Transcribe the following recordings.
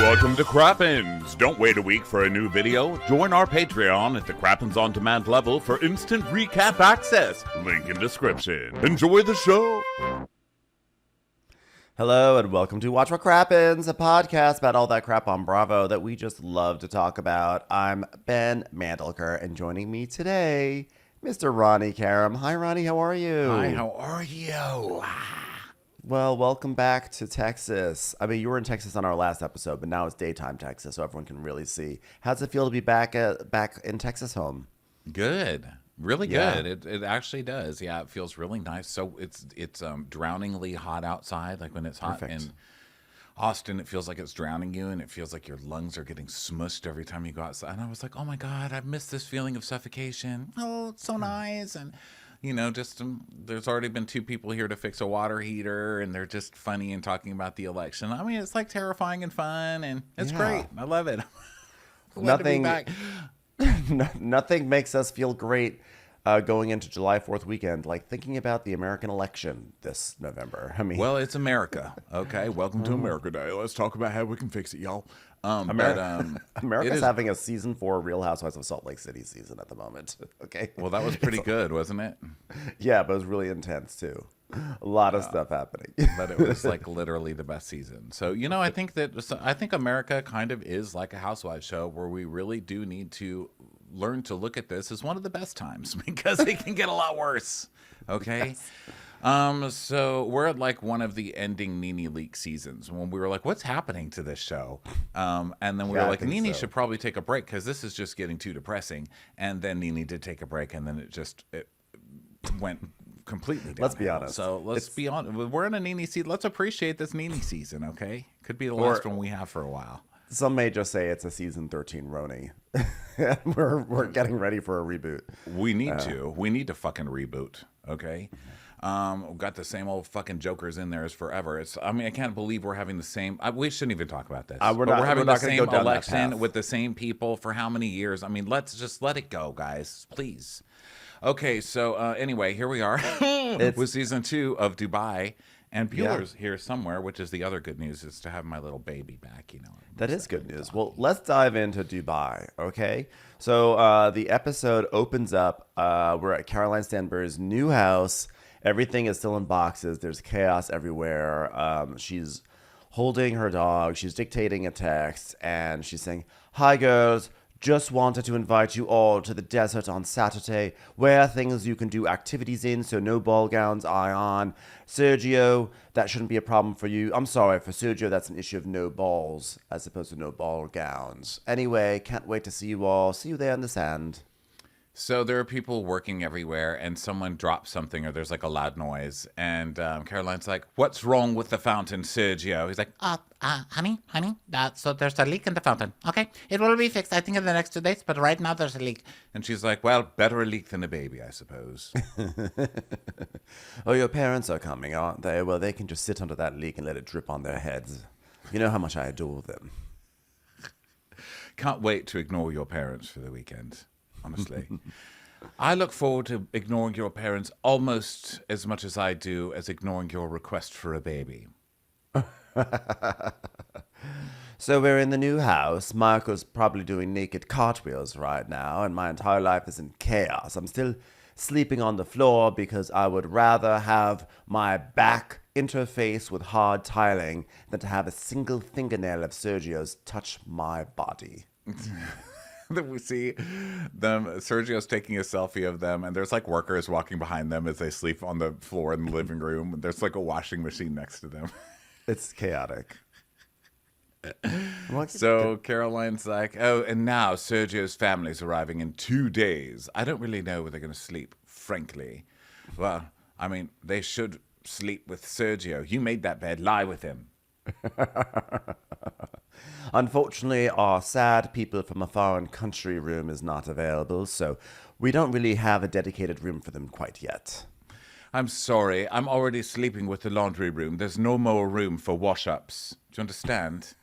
Welcome to Crappens. Don't wait a week for a new video. Join our Patreon at the Crappens On Demand level for instant recap access. Link in description. Enjoy the show. Hello and welcome to Watch What Crappens, a podcast about all that crap on Bravo that we just love to talk about. I'm Ben Mandelker, and joining me today, Mr. Ronnie Karam. Hi, Ronnie. How are you? Hi, how are you? Well, welcome back to Texas. I mean, you were in Texas on our last episode, but now it's daytime Texas, so everyone can really see. How's it feel to be back in Texas home? Good. Really Yeah. good. It actually does. Yeah, it feels really nice. So it's drowningly hot outside. Like when it's hot Perfect. in Austin, it feels like it's drowning you, and it feels like your lungs are getting smushed every time you go outside. And I was like, oh my God, I've missed this feeling of suffocation. Oh, it's so nice. And just there's already been 2 people here to fix a water heater, and they're just funny and talking about the election. I mean, it's like terrifying and fun, and it's great. I love it. Glad to be back. Nothing makes us feel great going into July 4th weekend, like thinking about the American election this November. I mean, Well, it's America. Okay, welcome to America Day. Let's talk about how we can fix it, y'all. America's having a season 4 Real Housewives of Salt Lake City season at the moment. Okay. Well, that was pretty good, wasn't it? Yeah, but it was really intense too. A lot of stuff happening. But it was like literally the best season. So I think America kind of is like a housewives show where we really do need to learn to look at this as one of the best times because it can get a lot worse. Okay. Yes. So we're at like one of the ending Nene leak seasons when we were like, what's happening to this show? And then we were like, Nene should probably take a break because this is just getting too depressing. And then Nene did take a break, and then it went completely downhill. Let's be honest. So let's be honest. We're in a Nene season. Let's appreciate this Nene season, okay? Could be the last one we have for a while. Some may just say it's a season 13 Roni. we're getting ready for a reboot. We need to. We need to fucking reboot, okay? We've got the same old fucking jokers in there as forever. I can't believe we're having the same. We shouldn't even talk about this. We're having the same election with the same people for how many years? I mean, let's just let it go, guys, please. Okay, so anyway, here we are with season 2 of Dubai. And Bueller's here somewhere, which is the other good news, is to have my little baby back, That is good news. Well, let's dive into Dubai, okay? So the episode opens up. We're at Caroline Stanbury's new house. Everything is still in boxes. There's chaos everywhere. She's holding her dog. She's dictating a text, and she's saying, "Hi, girls. Just wanted to invite you all to the desert on Saturday. Wear things you can do activities in, so no ball gowns, Ayan. Sergio, that shouldn't be a problem for you. I'm sorry, for Sergio, that's an issue of no balls as opposed to no ball gowns. Anyway, can't wait to see you all. See you there in the sand." So there are people working everywhere, and someone drops something, or there's like a loud noise, and Caroline's like, "What's wrong with the fountain, Sergio?" He's like, honey, so there's a leak in the fountain. Okay, it will be fixed, I think, in the next 2 days, but right now there's a leak. and she's like, "Well, better a leak than a baby, I suppose." Oh, your parents are coming, aren't they? Well, they can just sit under that leak and let it drip on their heads. You know how much I adore them. Can't wait to ignore your parents for the weekend. Honestly, I look forward to ignoring your parents almost as much as I do as ignoring your request for a baby. So we're in the new house. Marco's probably doing naked cartwheels right now, and my entire life is in chaos. I'm still sleeping on the floor because I would rather have my back interface with hard tiling than to have a single fingernail of Sergio's touch my body. Then we see them. Sergio's taking a selfie of them, and there's like workers walking behind them as they sleep on the floor in the living room. There's like a washing machine next to them. It's chaotic. So Caroline's like, "Oh, and now Sergio's family's arriving in 2 days. I don't really know where they're going to sleep, frankly. Well, I mean, they should sleep with Sergio. You made that bed. Lie with him." Unfortunately, our sad people from a foreign country room is not available, so we don't really have a dedicated room for them quite yet. "I'm sorry. I'm already sleeping with the laundry room. There's no more room for wash-ups. Do you understand?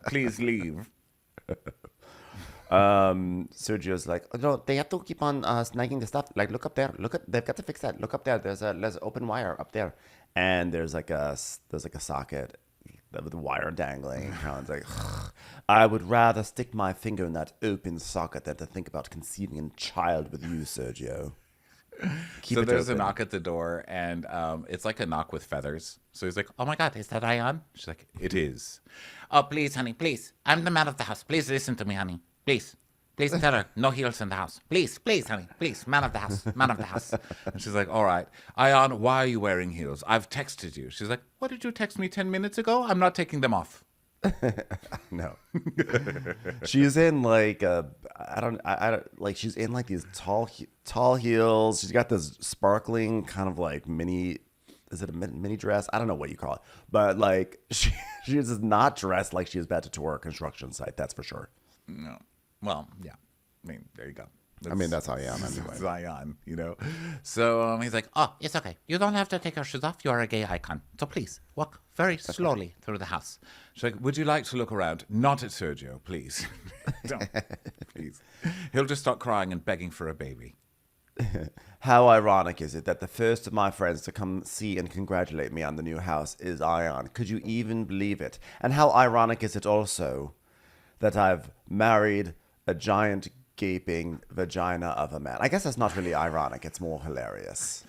Please leave." Sergio's like, "Oh, no, they have to keep on snagging the stuff. Like, look up there. They've got to fix that. Look up there. There's an open wire up there, and there's like a socket with the wire dangling. Caroline's like, I would rather stick my finger in that open socket than to think about conceiving a child with you, Sergio. Keep So it there's open. a knock at the door, and it's like a knock with feathers. So he's like, Oh my God, is that Ayan? she's like, it is. Oh, please, honey, please. I'm the man of the house. Please listen to me, honey. Please. Please tell her no heels in the house. Please, please, honey. Please, man of the house. Man of the house. And she's like, all right, Ayan, why are you wearing heels? I've texted you. She's like, what did you text me 10 minutes ago? I'm not taking them off. No. She's in like I don't like she's in like these tall heels. She's got this sparkling kind of like mini, is it a mini dress? I don't know what you call it. But like she is not dressed like she's about to tour a construction site, that's for sure. No. Well, yeah. I mean, there you go. That's how I am anyway. That's Ayan, you know. So he's like, Oh, it's okay. You don't have to take your shoes off. You are a gay icon. So please, walk very slowly through the house. she's like, would you like to look around? Not at Sergio, please. Don't, please. He'll just start crying and begging for a baby. How ironic is it that the first of my friends to come see and congratulate me on the new house is Ayan? Could you even believe it? And how ironic is it also that I've married a giant gaping vagina of a man? I guess that's not really ironic. It's more hilarious.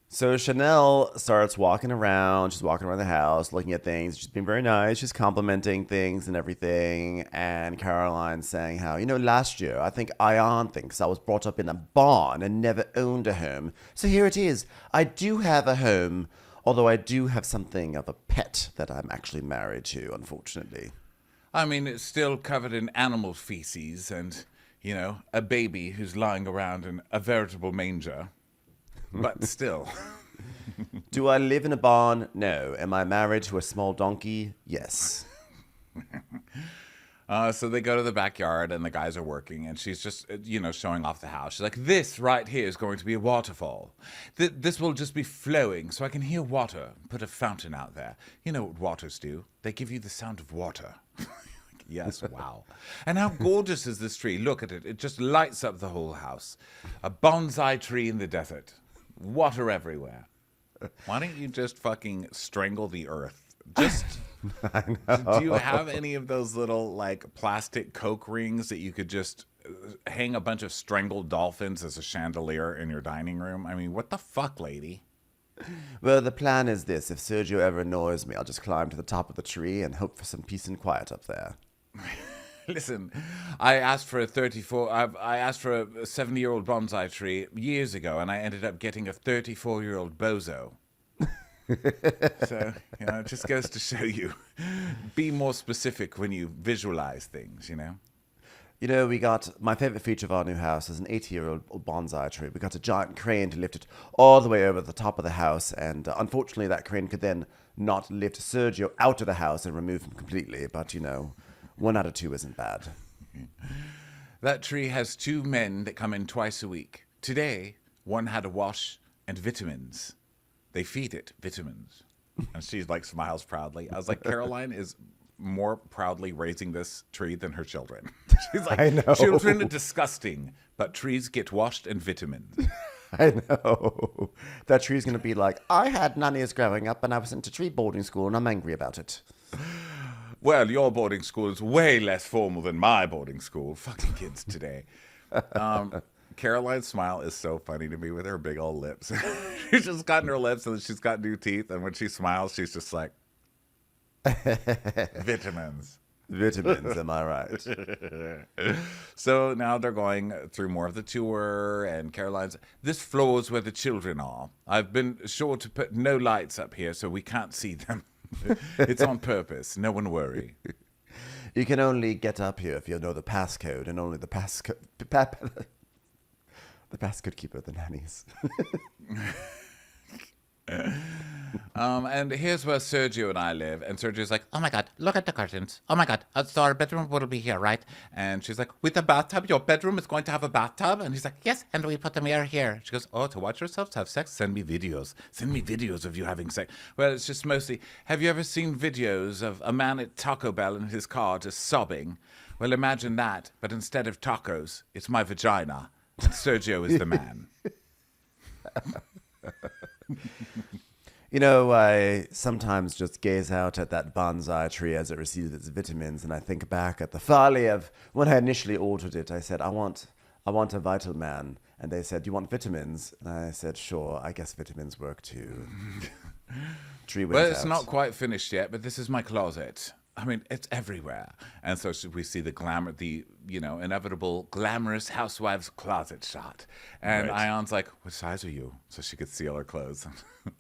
So Chanel starts walking around. She's walking around the house, looking at things. She's being very nice. She's complimenting things and everything. And Caroline's saying how, last year, I think Ayan thinks I was brought up in a barn and never owned a home. So here it is. I do have a home, although I do have something of a pet that I'm actually married to, unfortunately. I mean, it's still covered in animal feces and, a baby who's lying around in a veritable manger. But still. Do I live in a barn? No. Am I married to a small donkey? Yes. So they go to the backyard and the guys are working and she's just, showing off the house. She's like, this right here is going to be a waterfall. This will just be flowing so I can hear water. Put a fountain out there. You know what waters do? They give you the sound of water. Yes, wow. And how gorgeous is this tree? Look at it. It just lights up the whole house. A bonsai tree in the desert. Water everywhere. Why don't you just fucking strangle the earth? Just... I know. Do you have any of those little like plastic Coke rings that you could just hang a bunch of strangled dolphins as a chandelier in your dining room? I mean, what the fuck, lady? Well, the plan is this. If Sergio ever annoys me, I'll just climb to the top of the tree and hope for some peace and quiet up there. Listen, I asked for a 70-year-old bonsai tree years ago, and I ended up getting a 34-year-old bozo. So, it just goes to show you, be more specific when you visualize things, We got, my favorite feature of our new house is an 80-year-old bonsai tree. We got a giant crane to lift it all the way over the top of the house, and unfortunately that crane could then not lift Sergio out of the house and remove him completely, but 1 out of 2 isn't bad. That tree has 2 men that come in twice a week. Today, one had a wash and vitamins. They feed it vitamins. And she like smiles proudly. I was like, Caroline is more proudly raising this tree than her children. She's like, I know. Children are disgusting, but trees get washed and vitamins. I know. That tree's going to be like, I had nannies growing up and I was sent to tree boarding school and I'm angry about it. Well, your boarding school is way less formal than my boarding school. Fucking kids today. Caroline's smile is so funny to me with her big old lips. She's just gotten her lips and she's got new teeth. And when she smiles, she's just like, vitamins. Vitamins, am I right? So now they're going through more of the tour. And Caroline's, this floor is where the children are. I've been sure to put no lights up here so we can't see them. It's on purpose. No one worry. You can only get up here if you know the passcode, and only the passcode keeper the nannies. And here's where Sergio and I live. And Sergio's like, Oh my God, look at the curtains. Oh my God, so our bedroom will be here, right? and she's like, with a bathtub? Your bedroom is going to have a bathtub? And he's like, Yes, and we put the mirror here. she goes, oh, to watch yourselves have sex? Send me videos. Send me videos of you having sex. Well, it's just mostly, have you ever seen videos of a man at Taco Bell in his car just sobbing? Well, imagine that, but instead of tacos, it's my vagina. And Sergio is the man. You know, I sometimes just gaze out at that bonsai tree as it receives its vitamins, and I think back at the folly of when I initially ordered it. I said, I want a Vital Man. And they said, do you want vitamins? And I said, sure, I guess vitamins work too. Tree went Well, it's out. not quite finished yet, but this is my closet. I mean, it's everywhere. And so we see the glamour, the, inevitable glamorous housewives closet shot. And Right. Ayan's like, what size are you? So she could see all her clothes.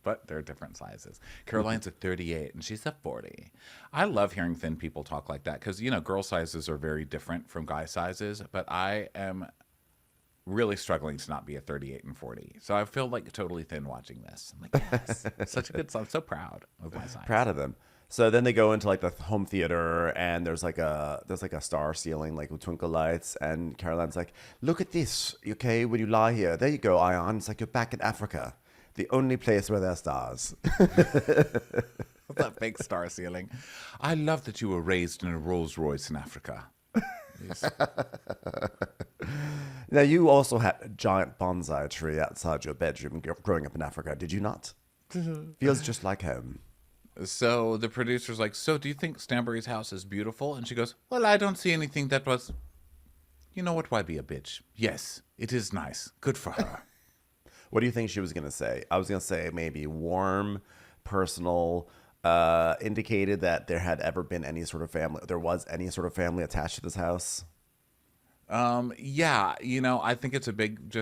But they're different sizes. Caroline's a 38 and she's a 40. I love hearing thin people talk like that because, girl sizes are very different from guy sizes. But I am really struggling to not be a 38 and 40. So I feel like totally thin watching this. I'm like, yes, such a good song. I'm so proud of my size. Proud of them. So then they go into like the home theater, and there's like a star ceiling, like with twinkle lights. And Caroline's like, "Look at this, okay? When you lie here, there you go, Ayan. It's like you're back in Africa, the only place where there are stars." That fake star ceiling. I love that you were raised in a Rolls Royce in Africa. Yes. Now you also had a giant bonsai tree outside your bedroom growing up in Africa, did you not? Feels just like home. So the producer's like, so do you think Stanbury's house is beautiful? And she goes, well, I don't see anything that was, you know what, why be a bitch? Yes, it is nice. Good for her. What do you think she was going to say? I was going to say maybe warm, personal, indicated that there had ever been any sort of family, there was any sort of family attached to this house. Yeah, I think it's a big,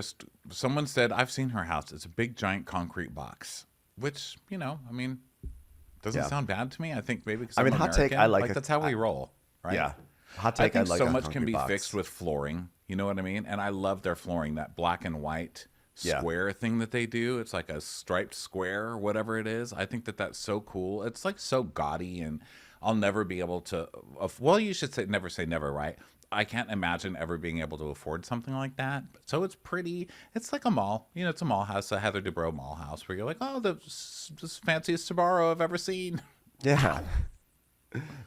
someone said, I've seen her house. It's a big, giant concrete box, which, doesn't Yeah. sound bad to me. I think maybe because I mean, I'm hot take, American, I like it. that's how we roll, right? Yeah. Hot I take, think like so a much can concrete be box. fixed with flooring. You know what I mean? And I love their flooring, that black and white Yeah. square thing that they do. It's like a striped square or whatever it is. I think that that's so cool. It's like so gaudy, and I'll never be able to. Well, you should say never, right? I can't imagine ever being able to afford something like that. So it's pretty. It's like a mall. It's a mall house, a Heather Dubrow mall house, where you're like, oh, the fanciest Sbarro I've ever seen. Yeah.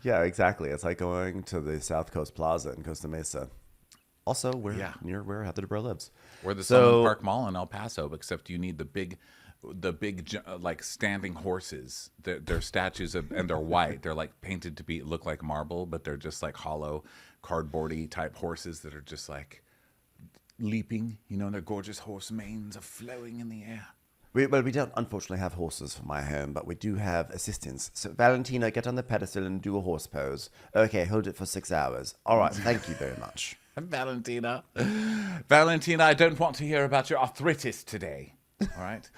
Yeah, exactly. It's like going to the South Coast Plaza in Costa Mesa. Also, near where Heather Dubrow lives. Or the Sunland Park Mall in El Paso, except you need the big like standing horses. They're statues and they're white. They're like painted to look like marble, but they're just like hollow, cardboardy type horses that are just like leaping. And their gorgeous horse manes are flowing in the air. We don't unfortunately have horses for my home, but we do have assistants. So Valentina, get on the pedestal and do a horse pose. Okay, hold it for 6 hours. All right, thank you very much. Valentina, I don't want to hear about your arthritis today. All right.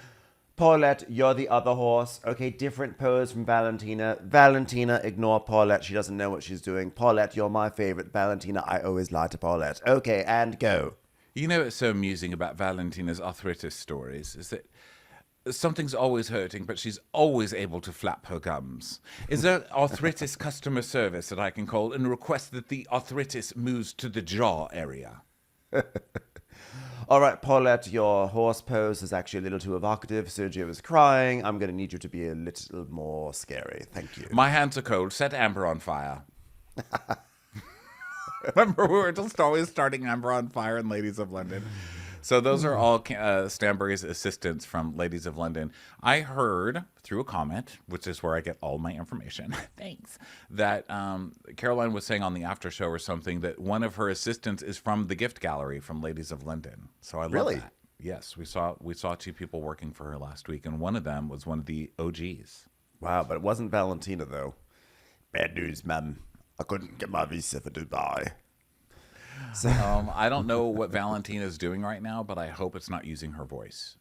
Paulette, you're the other horse. Okay, different pose from Valentina. Valentina, ignore Paulette. She doesn't know what she's doing. Paulette, you're my favorite. Valentina, I always lie to Paulette. Okay, and go. What's so amusing about Valentina's arthritis stories is that something's always hurting, but she's always able to flap her gums. Is there arthritis customer service that I can call and request that the arthritis moves to the jaw area? All right, Paulette, your horse pose is actually a little too evocative. Sergio is crying. I'm going to need you to be a little more scary. Thank you. My hands are cold. Set Amber on fire. Remember, we were just always starting Amber on fire in Ladies of London. So those are all Stanbury's assistants from Ladies of London. I heard through a comment, which is where I get all my information, thanks, that Caroline was saying on the after show or something that one of her assistants is from the gift gallery from Ladies of London. So I love Really? that. Yes, we saw 2 people working for her last week, and one of them was one of the OGs. Wow, but it wasn't Valentina, though. Bad news, ma'am. I couldn't get my visa for Dubai. So, I don't know what Valentina's doing right now, but I hope it's not using her voice,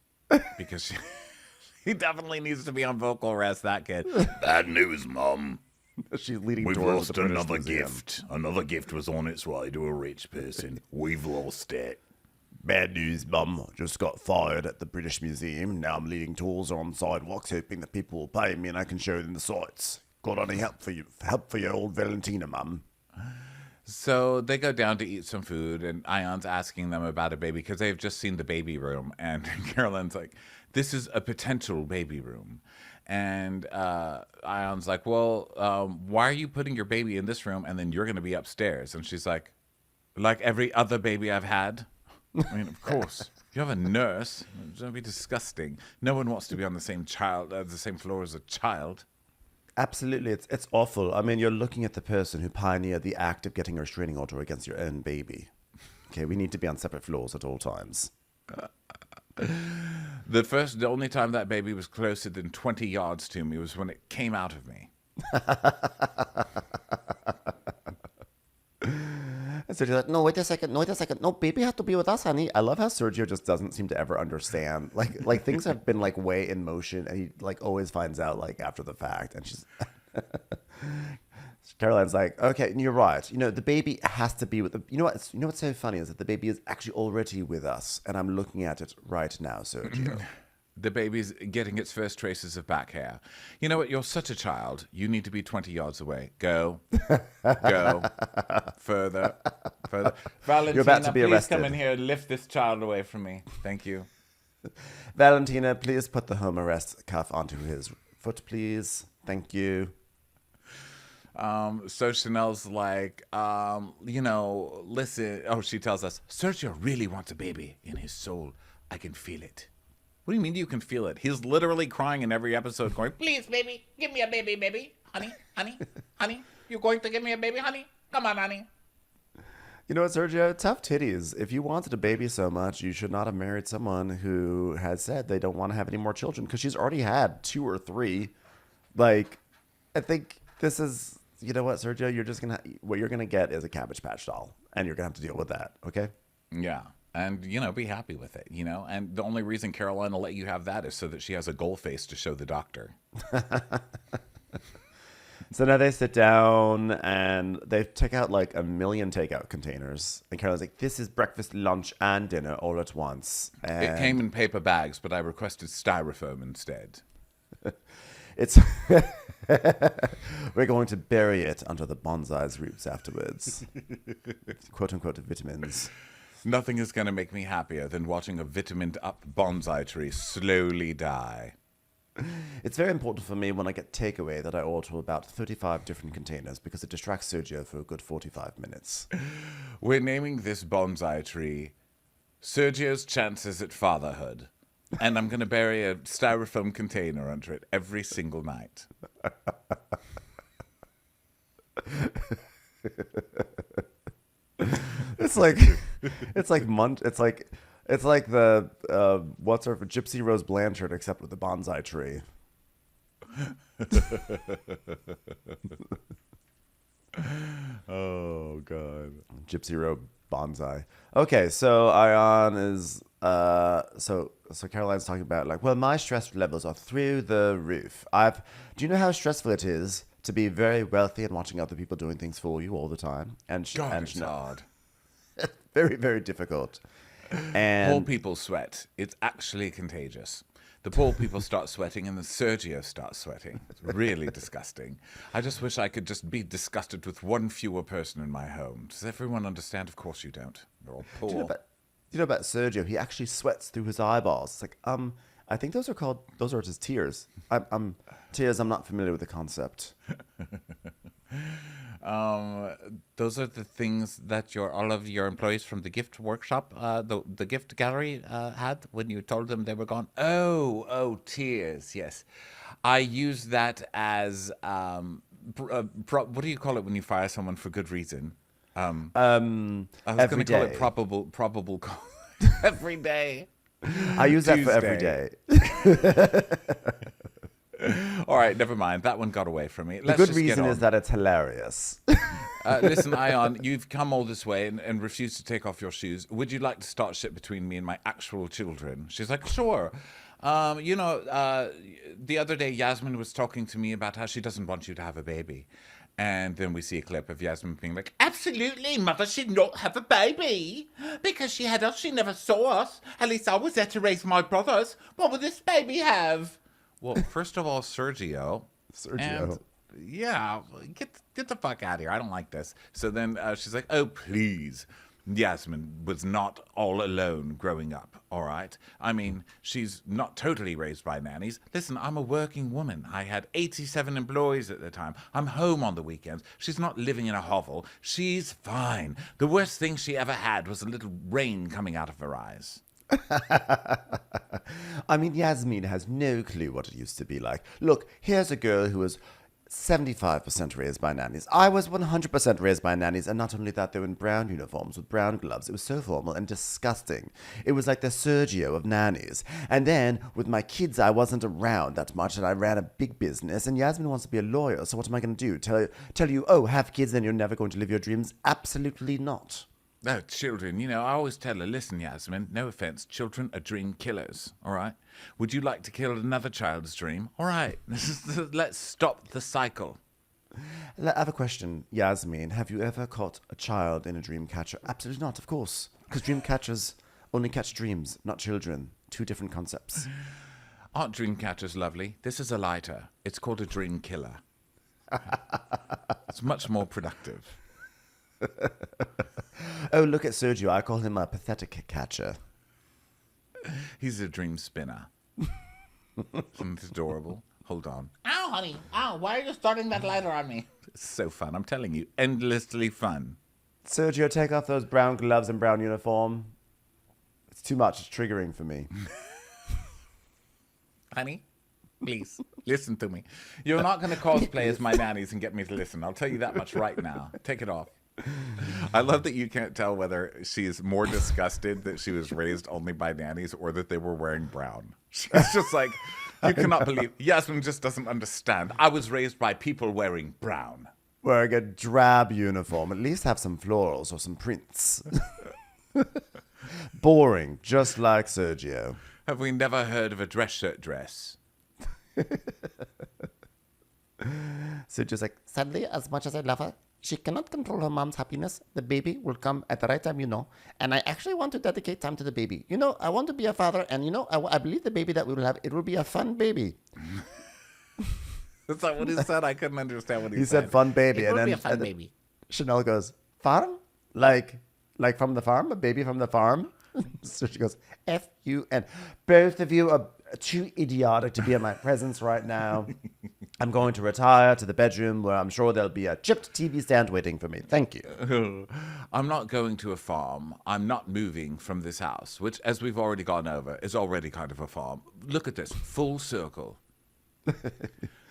because he definitely needs to be on vocal rest, that kid. Bad news, Mom. she's leading We've towards lost the British another Museum. gift. Another gift was on its way to a rich person. We've lost it. Bad news, Mum. Just got fired at the British Museum. Now I'm leading tours on sidewalks, hoping that people will pay me and I can show them the sights. Got any help for you? Help for your old Valentina, Mum? So they go down to eat some food, and Ayan's asking them about a baby because they've just seen the baby room. And Caroline's like, this is a potential baby room. And Ayan's like, well, why are you putting your baby in this room and then you're going to be upstairs? And she's like every other baby I've had. I mean, of course. You have a nurse. Don't be disgusting. No one wants to be on the same floor as a child. Absolutely, it's awful. I mean, you're looking at the person who pioneered the act of getting a restraining order against your own baby. Okay, we need to be on separate floors at all times. The only time that baby was closer than 20 yards to me was when it came out of me. And Sergio's like, no, wait a second. No, baby has to be with us, honey. I love how Sergio just doesn't seem to ever understand. Like things have been like way in motion, and he like always finds out like after the fact. And she's Caroline's like, okay, you're right. You know, the baby has to be with the. You know what's so funny is that the baby is actually already with us, and I'm looking at it right now, Sergio. The baby's getting its first traces of back hair. You know what? You're such a child. You need to be 20 yards away. Go. Further. Valentina, You're about to be please arrested. come in here and lift this child away from me. Thank you. Valentina, please put the home arrest cuff onto his foot, please. Thank you. So Chanel's like, listen. Oh, she tells us, Sergio really wants a baby in his soul. I can feel it. What do you mean you can feel it? He's literally crying in every episode going, Please, baby, give me a baby, baby. Honey, honey. You going to give me a baby, honey? Come on, honey. You know what, Sergio? Tough titties. If you wanted a baby so much, you should not have married someone who has said they don't want to have any more children, because she's already had 2 or 3. Like, I think this is, you know what, Sergio? What you're gonna get is a Cabbage Patch doll, and you're gonna have to deal with that. Okay? yeah. And, be happy with it, And the only reason Caroline will let you have that is so that she has a goal face to show the doctor. So now they sit down and they take out like a million takeout containers. And Caroline's like, this is breakfast, lunch, and dinner all at once. And It came in paper bags, but I requested styrofoam instead. it's we're going to bury it under the bonsai's roots afterwards. Quote unquote vitamins. Nothing is going to make me happier than watching a vitamined-up bonsai tree slowly die. It's very important for me when I get takeaway that I order about 35 different containers, because it distracts Sergio for a good 45 minutes. We're naming this bonsai tree Sergio's Chances at Fatherhood. And I'm going to bury a styrofoam container under it every single night. It's like the what's her Gypsy Rose Blanchard, except with the bonsai tree. Oh, God. Gypsy Rose bonsai. Okay, so Ayan is so Caroline's talking about like, well, my stress levels are through the roof. Do you know how stressful it is to be very wealthy and watching other people doing things for you all the time? God, it's hard. Very, very difficult. Poor And people sweat. It's actually contagious. The poor people start sweating and then Sergio starts sweating. It's really disgusting. I just wish I could just be disgusted with one fewer person in my home. Does everyone understand? Of course you don't. They're all poor. do you know about Sergio? He actually sweats through his eyeballs. It's like, I think those are his tears. Tears, I'm not familiar with the concept. Those are the things that all of your employees from the gift workshop, the gift gallery had when you told them they were gone. Oh, tears. Yes, I use that as what do you call it when you fire someone for good reason? I was going to call it probable cause. Every day. I use that for every Tuesday. day. All right, never mind. That one got away from me. The good reason is that it's hilarious. Listen, Ayan, you've come all this way and refused to take off your shoes. Would you like to start shit between me and my actual children? She's like, sure. The other day, Yasmin was talking to me about how she doesn't want you to have a baby. And then we see a clip of Yasmin being like, Absolutely, mother should not have a baby. Because she had us, she never saw us. At least I was there to raise my brothers. What would this baby have? well, first of all, Sergio. And yeah, get the fuck out of here. I don't like this. So then she's like, oh, please. Yasmin was not all alone growing up, all right? I mean, she's not totally raised by nannies. Listen, I'm a working woman. I had 87 employees at the time. I'm home on the weekends. She's not living in a hovel. She's fine. The worst thing she ever had was a little rain coming out of her eyes. I mean, Yasmin has no clue what it used to be like. Look, here's a girl who was 75% raised by nannies. I was 100% raised by nannies, and not only that, they were in brown uniforms with brown gloves. It was so formal and disgusting. It was like the Sergio of nannies. And then, with my kids, I wasn't around that much, and I ran a big business, and Yasmin wants to be a lawyer, so what am I going to do? Tell you, oh, have kids and you're never going to live your dreams? Absolutely not. Oh, children, I always tell her, listen, Yasmin, no offense, children are dream killers, all right? Would you like to kill another child's dream? All right, let's stop the cycle. I have a question, Yasmin. Have you ever caught a child in a dream catcher? Absolutely not, of course. Because dream catchers only catch dreams, not children. Two different concepts. Aren't dream catchers lovely? This is a lighter. It's called a dream killer. It's much more productive. Oh, look at Sergio. I call him a pathetic catcher. He's a dream spinner. Isn't it adorable? Hold on. Ow, honey. Ow, why are you starting that lighter on me? It's so fun. I'm telling you, endlessly fun. Sergio, take off those brown gloves and brown uniform. It's too much. It's triggering for me. Honey, please, listen to me. You're not going to cosplay as my nannies and get me to listen. I'll tell you that much right now. Take it off. I love that you can't tell whether she's more disgusted that she was raised only by nannies or that they were wearing brown. She's just like, you cannot believe. Yasmin just doesn't understand. I was raised by people wearing brown. Wearing a drab uniform. At least have some florals or some prints. Boring, just like Sergio. Have we never heard of a dress shirt dress? Sergio's like, Sadly, as much as I love her, she cannot control her mom's happiness. The baby will come at the right time, And I actually want to dedicate time to the baby. I want to be a father, and I believe the baby that we will have, it will be a fun baby. Is that what he said? I couldn't understand what he he said fun baby. It And will then be a fun and then baby. Chanel goes, farm? Like from the farm? A baby from the farm? So she goes, F-U-N. Both of you are too idiotic to be in my presence right now. I'm going to retire to the bedroom where I'm sure there'll be a chipped TV stand waiting for me. Thank you. I'm not going to a farm. I'm not moving from this house, which, as we've already gone over, is already kind of a farm. Look at this, full circle.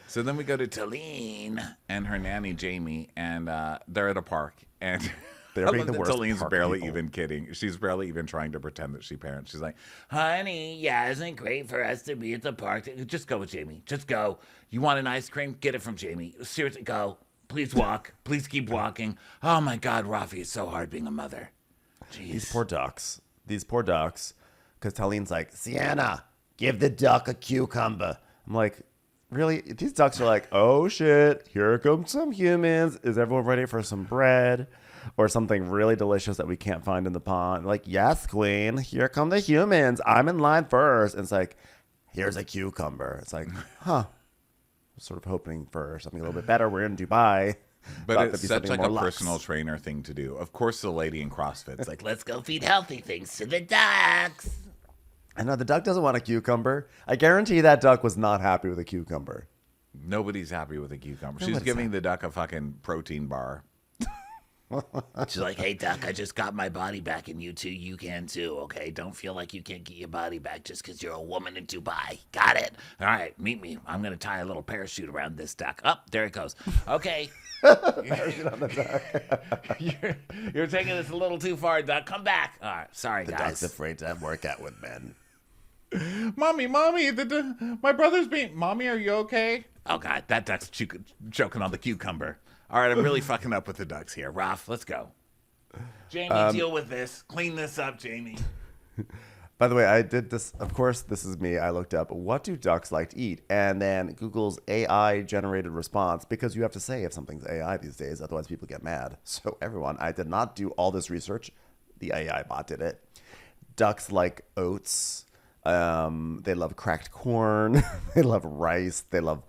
So then we go to Taleen and her nanny, Jamie, and they're at a park. And They're being the worst Talene's park barely people. even kidding. She's barely even trying to pretend that she parents. She's like, Honey, yeah, isn't it great for us to be at the park? Just go with Jamie. Just go. You want an ice cream? Get it from Jamie. Seriously, go. Please walk. Please keep walking. Oh, my God, Raffi, it's so hard being a mother. Jeez. These poor ducks. Because Taleen's like, Sienna, give the duck a cucumber. I'm like, really? These ducks are like, oh shit, here come some humans. Is everyone ready for some bread? Or something really delicious that we can't find in the pond? Like, yes, queen, here come the humans. I'm in line first. And it's like, here's a cucumber. It's like, huh. Sort of hoping for something a little bit better. We're in Dubai. but Thought it's there'd be such something like more a luxe. personal trainer thing to do. Of course, the lady in CrossFit's like, Let's go feed healthy things to the ducks. I know the duck doesn't want a cucumber. I guarantee that duck was not happy with a cucumber. nobody's happy with a cucumber. She's Nobody's giving the duck a fucking protein bar. She's like, hey, Duck, I just got my body back, and you too, you can too, okay? Don't feel like you can't get your body back just because you're a woman in Dubai. Got it? All right, meet me. I'm going to tie a little parachute around this duck. Up, there it goes. Okay. you're taking this a little too far, Duck. Come back. All right, sorry, The guys. duck's afraid to work out with men. Mommy, my brother's being. Mommy, are you okay? Oh, God, that duck's choking on the cucumber. All right, I'm really fucking up with the ducks here. Ralph, let's go. Jamie, deal with this. Clean this up, Jamie. By the way, I did this. Of course, this is me. I looked up what do ducks like to eat, and then Google's AI generated response, because you have to say if something's AI these days, otherwise people get mad. So everyone, I did not do all this research. The AI bot did it. Ducks like oats. They love cracked corn. They love rice. They love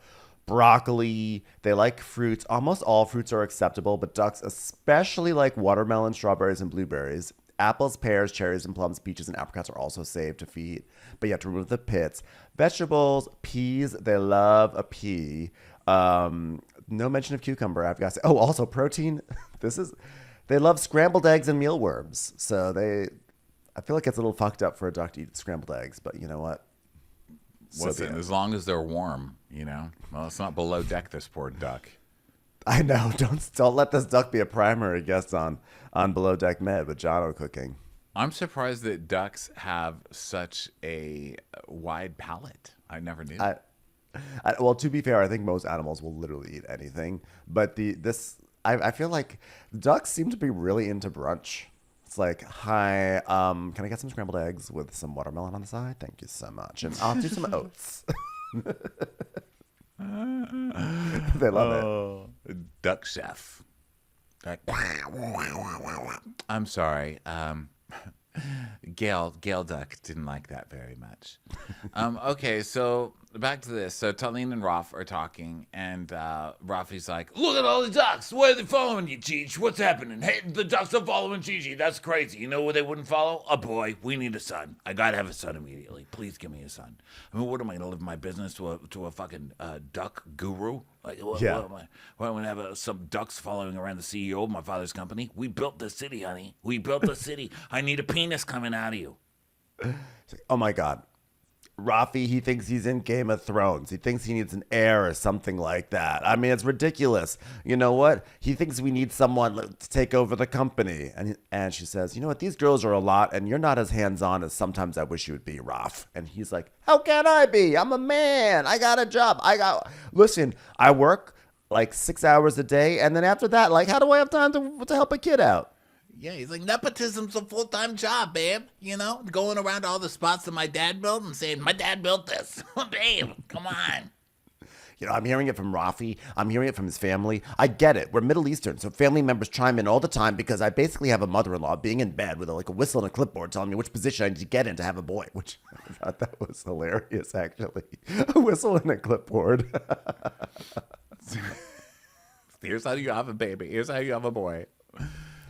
broccoli. They like fruits. Almost all fruits are acceptable, but ducks especially like watermelon, strawberries, and blueberries. Apples, pears, cherries, and plums, peaches, and apricots are also safe to feed, but you have to remove the pits. Vegetables, peas, they love a pea. No mention of cucumber, I've got to say. Oh, also protein. They love scrambled eggs and mealworms. So I feel like it's a little fucked up for a duck to eat scrambled eggs, but you know what? Listen, as long as they're warm, you know. Well, it's not below deck, this poor duck. I know. Don't let this duck be a primary guest on Below Deck Med with Jono cooking. I'm surprised that ducks have such a wide palate. I never knew. Well, to be fair, I think most animals will literally eat anything. But I feel like ducks seem to be really into brunch. It's like, hi, can I get some scrambled eggs with some watermelon on the side? Thank you so much. And I'll do some oats. They love it. Duck chef. I'm sorry. Gail Duck didn't like that very much. Okay, so back to this. So Taleen and Raf are talking, and Raffi's like, "Look at all the ducks. Why are they following you, Cheech? What's happening? Hey, the ducks are following Gigi. That's crazy. You know what they wouldn't follow? A boy. We need a son. I gotta have a son immediately. Please give me a son. I mean, what am I gonna live my business to a fucking duck guru? Like, what am I? What, I'm gonna have some ducks following around the CEO of my father's company? We built the city, honey. We built the city. I need a penis coming out of you." Oh my God. Raffi, he thinks he's in Game of Thrones. He thinks he needs an heir or something like that. I mean, it's ridiculous. You know what? He thinks we need someone to take over the company. And she says, you know what? These girls are a lot, and you're not as hands-on as sometimes I wish you would be, Raf. And he's like, how can I be? I'm a man. I got a job. Listen, I work like 6 hours a day, and then after that, like, how do I have time to help a kid out? Yeah, he's like, nepotism's a full-time job, babe. You know, going around to all the spots that my dad built and saying, my dad built this. Babe, come on. You know, I'm hearing it from Raffi. I'm hearing it from his family. I get it. We're Middle Eastern, so family members chime in all the time because I basically have a mother-in-law being in bed with a whistle and a clipboard telling me which position I need to get in to have a boy, which I thought that was hilarious, actually. A whistle and a clipboard. Here's how you have a baby. Here's how you have a boy.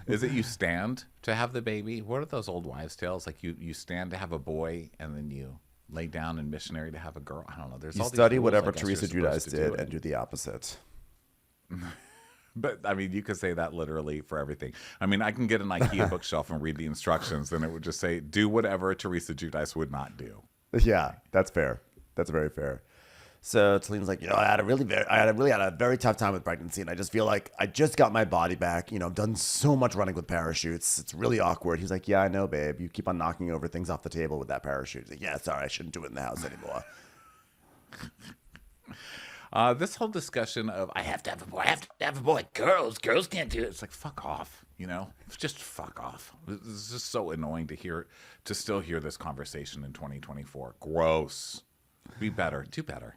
Is it you stand to have the baby? What are those old wives' tales? Like you stand to have a boy and then you lay down in missionary to have a girl? I don't know. There's You all these study rules, whatever I guess, Teresa you're supposed Giudice to do did it. and do the opposite. But, I mean, you could say that literally for everything. I mean, I can get an IKEA bookshelf and read the instructions, and it would just say, do whatever Teresa Giudice would not do. Yeah, that's fair. That's very fair. So Taleen's like, you know, I had a very tough time with pregnancy, and I just feel like I just got my body back. You know, I've done so much running with parachutes. It's really awkward. He's like, yeah, I know, babe. You keep on knocking over things off the table with that parachute. He's like, yeah, sorry, I shouldn't do it in the house anymore. This whole discussion of, I have to have a boy. I have to have a boy. Girls can't do it. it's like, fuck off, you know? Just fuck off. It's just so annoying to still hear this conversation in 2024. Gross. Be better. Do better.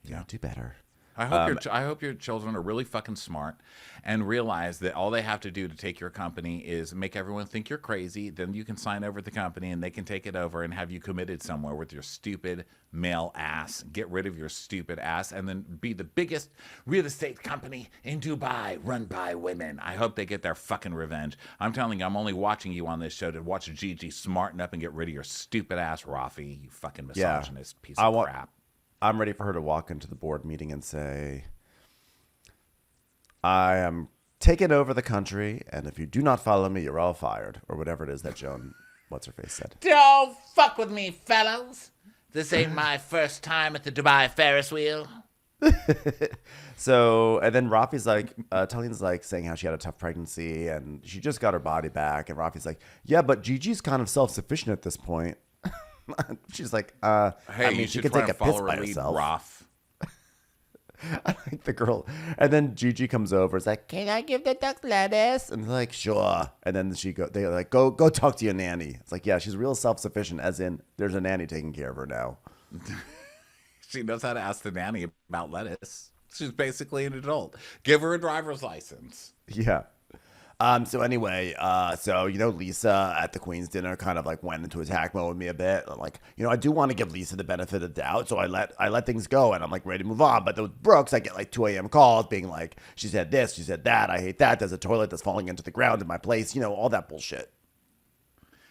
Yeah, do better. I hope your children are really fucking smart and realize that all they have to do to take your company is make everyone think you're crazy. Then you can sign over the company and they can take it over and have you committed somewhere with your stupid male ass. Get rid of your stupid ass and then be the biggest real estate company in Dubai run by women. I hope they get their fucking revenge. I'm telling you, I'm only watching you on this show to watch Gigi smarten up and get rid of your stupid ass, Raffi, you fucking misogynist piece of crap. I'm ready for her to walk into the board meeting and say, I am taking over the country, and if you do not follow me, you're all fired. Or whatever it is that Joan, what's-her-face said. Don't fuck with me, fellows. This ain't my first time at the Dubai Ferris wheel. So, and then Rafi's like, Taleen's like saying how she had a tough pregnancy, and she just got her body back. And Rafi's like, yeah, but Gigi's kind of self-sufficient at this point. She's like, Hey, I mean, you she should can try take a to piss follow by her lead, herself. Raf. I like the girl. And then Gigi comes over. It's like, can I give the duck lettuce? And they're like, sure. And then they're like, go talk to your nanny. It's like, yeah, she's real self-sufficient, as in there's a nanny taking care of her now. She knows how to ask the nanny about lettuce. She's basically an adult. Give her a driver's license. Yeah. So anyway, you know, Lisa at the Queen's dinner kind of like went into attack mode with me a bit. I'm like, you know, I do want to give Lisa the benefit of the doubt, so I let things go, and I'm like ready to move on. But those Brooks, I get like 2 a.m. calls being like, she said this, she said that, I hate that. There's a toilet that's falling into the ground in my place, you know, all that bullshit.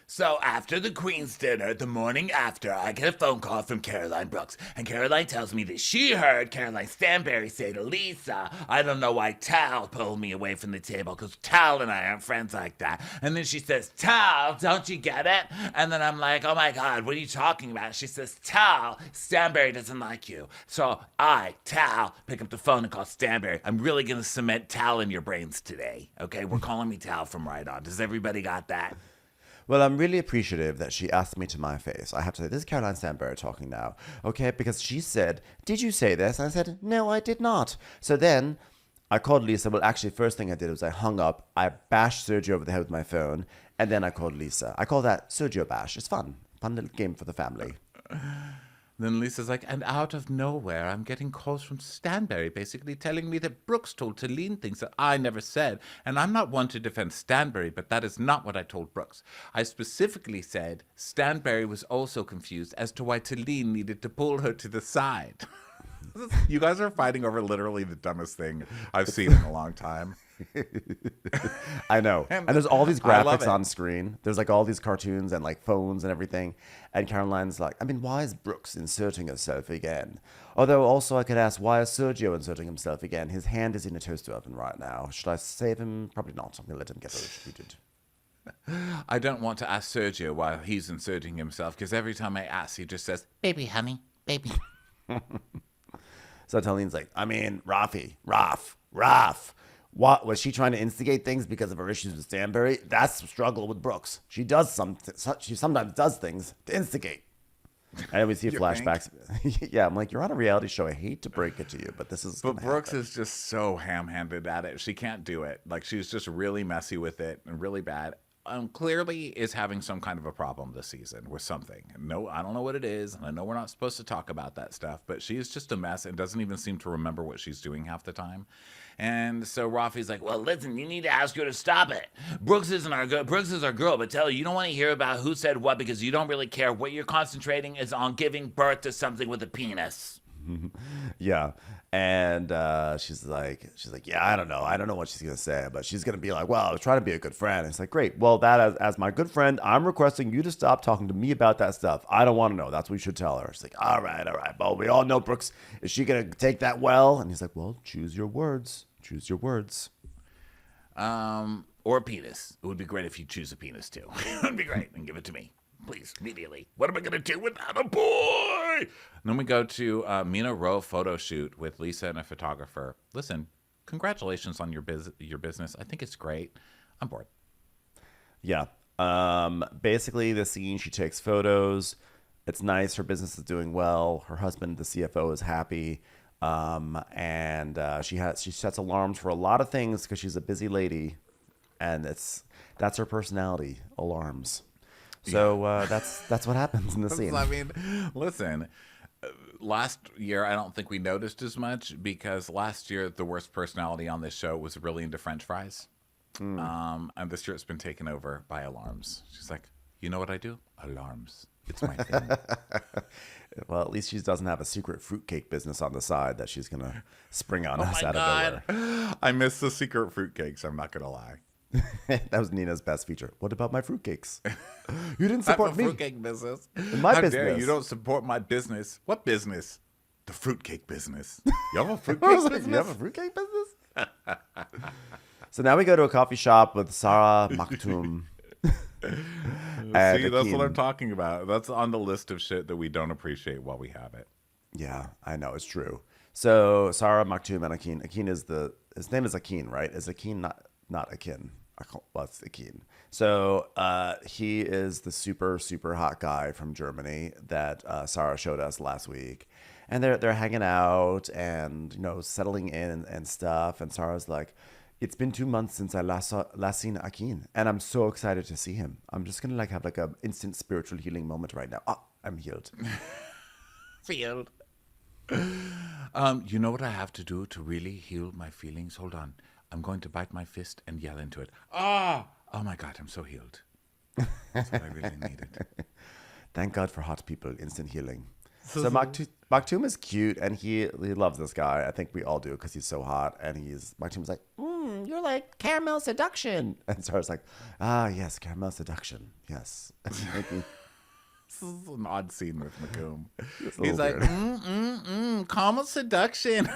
So after the Queen's dinner, the morning after, I get a phone call from Caroline Brooks. And Caroline tells me that she heard Caroline Stanberry say to Lisa, I don't know why Tal pulled me away from the table, because Tal and I aren't friends like that. And then she says, Tal, don't you get it? And then I'm like, oh my God, what are you talking about? She says, Tal, Stanberry doesn't like you. So I, Tal, pick up the phone and call Stanberry. I'm really going to cement Tal in your brains today. Okay, we're calling me Tal from right on. Does everybody got that? Well, I'm really appreciative that she asked me to my face. I have to say, this is Caroline Stanberry talking now, okay? Because she said, did you say this? And I said, no, I did not. So then I called Lisa. Well, actually, first thing I did was I hung up. I bashed Sergio over the head with my phone, and then I called Lisa. I call that Sergio bash. It's fun. Fun little game for the family. Then Lisa's like, and out of nowhere, I'm getting calls from Stanberry basically telling me that Brooks told Taleen things that I never said. And I'm not one to defend Stanberry, but that is not what I told Brooks. I specifically said Stanberry was also confused as to why Taleen needed to pull her to the side. You guys are fighting over literally the dumbest thing I've seen in a long time. I know. And there's all these I love graphics it. on screen. There's like all these cartoons and like phones and everything. And Caroline's like, I mean, why is Brooks inserting herself again? Although also I could ask, why is Sergio inserting himself again? His hand is in a toaster oven right now. Should I save him? Probably not. I'm going to let him get electrocuted. I don't want to ask Sergio why he's inserting himself, because every time I ask, he just says, Baby, honey, baby. So Taleen's like, I mean, Raff. What was she trying to instigate things because of her issues with Stanberry? That's the struggle with Brooks. She sometimes does things to instigate. And we see You flashbacks. Yeah, I'm like, you're on a reality show. I hate to break it to you, but this is. But gonna Brooks happen. is just so ham-handed at it. She can't do it. Like, she's just really messy with it and really bad. Clearly is having some kind of a problem this season with something. No, I don't know what it is. And I know we're not supposed to talk about that stuff, but she's just a mess and doesn't even seem to remember what she's doing half the time. And so Raffi's like, well, Listen, you need to ask her to stop it. Brooks isn't our girl. Brooks is our girl, but tell her you don't want to hear about who said what because you don't really care. What you're concentrating is on giving birth to something with a penis. Yeah, and she's like, yeah, I don't know what she's gonna say, but she's gonna be like, well, I was trying to be a good friend. And it's like, great, well, that as my good friend, I'm requesting you to stop talking to me about that stuff. I don't want to know. That's what you should tell her. She's like, all right, well, we all know Brooks. Is she gonna take that well? And he's like, well, choose your words. Or a penis. It would be great if you choose a penis too. It would be great. And give it to me. Please, immediately. What am I going to do without a boy? And then we go to Mina Rowe photo shoot with Lisa and a photographer. Listen, congratulations on your business. I think it's great. I'm bored. Yeah. Basically, the scene, she takes photos. It's nice. Her business is doing well. Her husband, the CFO, is happy. And she sets alarms for a lot of things because she's a busy lady, and that's her personality. Alarms. So that's what happens in the scene. I mean, listen. Last year, I don't think we noticed as much because last year the worst personality on this show was really into French fries. And this year it's been taken over by alarms. She's like, you know what I do? Alarms. It's my thing. Well, at least she doesn't have a secret fruitcake business on the side that she's gonna spring on us my out God. of nowhere. I miss the secret fruitcakes. I'm not gonna lie. That was Nina's best feature. What about my fruitcakes? You didn't I have support a me. fruitcake business. My How dare business. you don't support my business? What business? The fruitcake business. You have a I fruitcake was like, business? you have a fruitcake business? So now we go to a coffee shop with Sara Maktoum. See, and that's what Akin. I'm talking about. That's on the list of shit that we don't appreciate while we have it. Yeah, I know, it's true. So Sara Maktoum and Akin. Akin is his name is Akin, right? Is Akin not Akin? Well, it's Akin. So he is the super, super hot guy from Germany that Sara showed us last week. And they're hanging out and, settling in and stuff. And Sarah's like, it's been 2 months since I last seen Akin. And I'm so excited to see him. I'm just going to have a instant spiritual healing moment right now. Oh, I'm healed. Field. You know what I have to do to really heal my feelings? Hold on. I'm going to bite my fist and yell into it. Oh my God, I'm so healed. That's what I really needed. Thank God for hot people, instant healing. So Maktoum is cute, and he loves this guy. I think we all do because he's so hot. And Maktoum's like, you're like caramel seduction. And Sarah's like, ah, yes, caramel seduction. Yes. This is an odd scene with McComb. It's a He's little like, caramel seduction.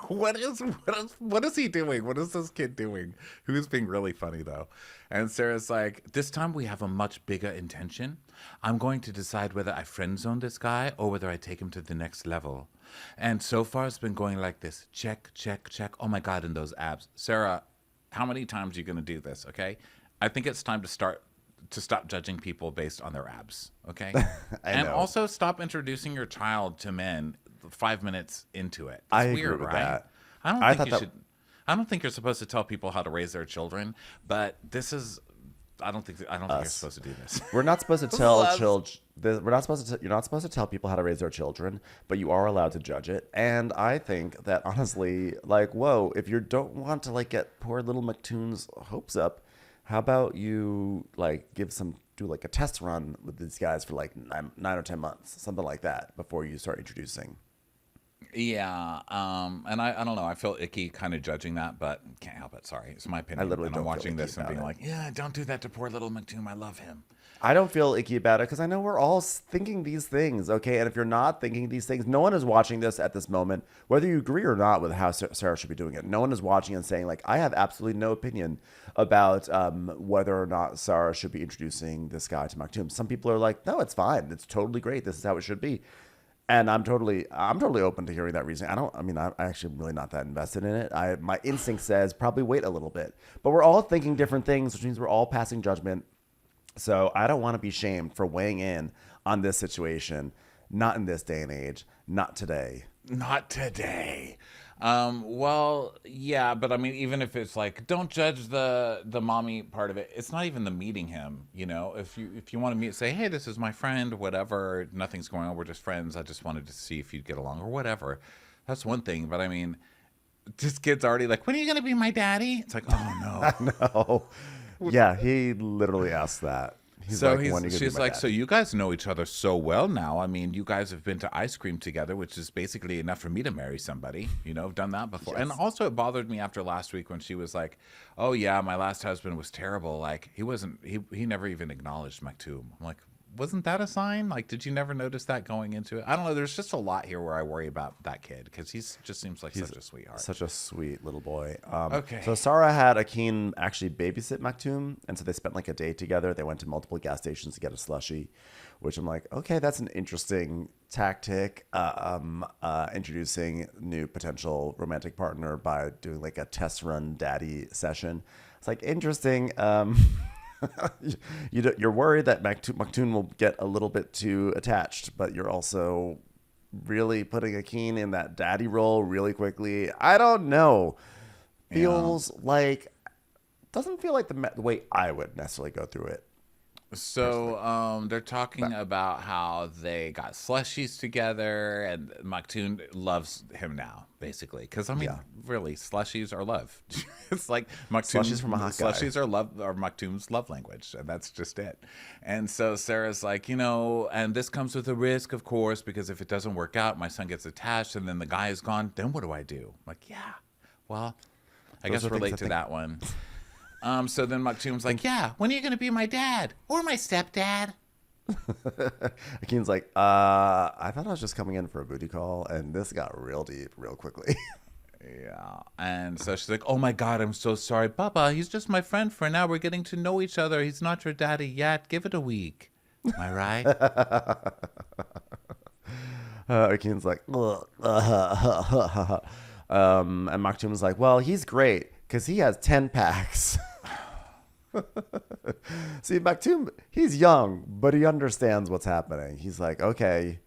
What is he doing? What is this kid doing? Who's being really funny though? And Sarah's like, this time we have a much bigger intention. I'm going to decide whether I friend zone this guy or whether I take him to the next level. And so far it's been going like this. Check, check, check. Oh my God, and those abs. Sarah, how many times are you going to do this? Okay. I think it's time to stop judging people based on their abs. Okay. And know. also stop introducing your child to men 5 minutes into it. It's I weird, agree with right? that. I don't think you're supposed to tell people how to raise their children, but this is. I don't think you're supposed to do this. We're not supposed to tell children. You're not supposed to tell people how to raise their children, but you are allowed to judge it. And I think that honestly, like, whoa, if you don't want to like get poor little McToon's hopes up, how about you like do like a test run with these guys for like 9 or 10 months, something like that, before you start introducing. Yeah, and I don't know. I feel icky kind of judging that, but can't help it. Sorry, it's my opinion. I literally and don't I'm feel watching icky this and about being it. like, yeah, don't do that to poor little McToom. I love him. I don't feel icky about it because I know we're all thinking these things, okay? And if you're not thinking these things, no one is watching this at this moment, whether you agree or not with how Sarah should be doing it. No one is watching and saying, like, I have absolutely no opinion about whether or not Sara should be introducing this guy to Maktoum. Some people are like, no, it's fine. It's totally great. This is how it should be. And I'm totally open to hearing that reasoning. I'm actually really not that invested in it. My instinct says probably wait a little bit. But we're all thinking different things, which means we're all passing judgment. So I don't want to be shamed for weighing in on this situation. Not in this day and age. Not today. Not today. Well, yeah, but I mean, even if it's like, don't judge the mommy part of it. It's not even the meeting him, you know. If you want to meet, say, hey, this is my friend, whatever. Nothing's going on. We're just friends. I just wanted to see if you'd get along or whatever. That's one thing. But I mean, this kid's already like, when are you gonna be my daddy? It's like, oh no. No. Yeah, he literally asked that. She's like, so you guys know each other so well now. I mean, you guys have been to ice cream together, which is basically enough for me to marry somebody. You know, I've done that before. Yes. And also it bothered me after last week when she was like, oh yeah, my last husband was terrible. Like he never even acknowledged Maktoum. I'm like, wasn't that a sign? Like, did you never notice that going into it? I don't know. There's just a lot here where I worry about that kid because he's just seems like such a sweetheart. Such a sweet little boy. Okay. So Sara had Akin actually babysit Maktoum, and so they spent like a day together. They went to multiple gas stations to get a slushie, which I'm like, okay, that's an interesting tactic. Introducing new potential romantic partner by doing like a test run daddy session. It's like interesting. You're worried that Maktoum will get a little bit too attached, but you're also really putting Akin in that daddy role really quickly. I don't know. Feels like, doesn't feel like the way I would necessarily go through it. So they're talking about how they got slushies together, and Maktoum loves him now, basically. Because I mean, really, slushies are love. It's like Slushies from a hot guy. Slushies are Maktoum's love language, and that's just it. And so Sarah's like, you know, and this comes with a risk, of course, because if it doesn't work out, my son gets attached, and then the guy is gone. Then what do I do? I'm like, yeah, well, I guess relate to that one. So then Maktoum's like, yeah, when are you going to be my dad or my stepdad? Akin's like, I thought I was just coming in for a booty call, and this got real deep real quickly. Yeah. And so she's like, oh my God, I'm so sorry. Papa, he's just my friend for now. We're getting to know each other. He's not your daddy yet. Give it a week. Am I right? Akin's like, and Maktoum's like, well, he's great because he has 10 packs. See, Maktoum, he's young, but he understands what's happening. He's like, okay,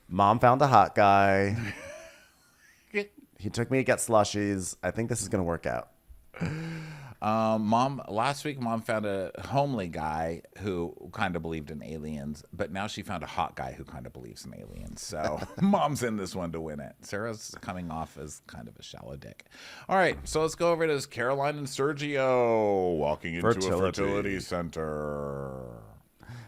mom found a hot guy. He took me to get slushies. I think this is going to work out. Last week, mom found a homely guy who kind of believed in aliens, but now she found a hot guy who kind of believes in aliens. So mom's in this one to win it. Sarah's coming off as kind of a shallow dick. All right, so let's go over to Caroline and Sergio walking into a fertility center.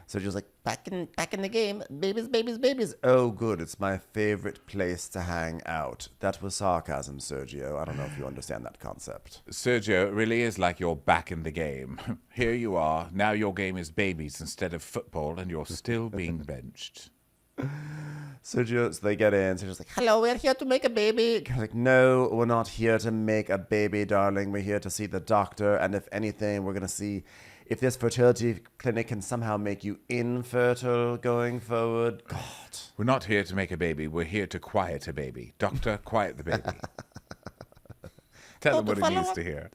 Sergio's like, back in the game. Babies. Oh, good. It's my favorite place to hang out. That was sarcasm, Sergio. I don't know if you understand that concept. Sergio, it really is like you're back in the game. Here you are. Now your game is babies instead of football, and you're still being benched. Sergio, so they get in. Sergio's like, Hello, we're here to make a baby. Caroline's like, no, we're not here to make a baby, darling. We're here to see the doctor. And if anything, we're going to see if this fertility clinic can somehow make you infertile going forward. God. We're not here to make a baby. We're here to quiet a baby. Doctor, quiet the baby. Tell him what he needs to hear.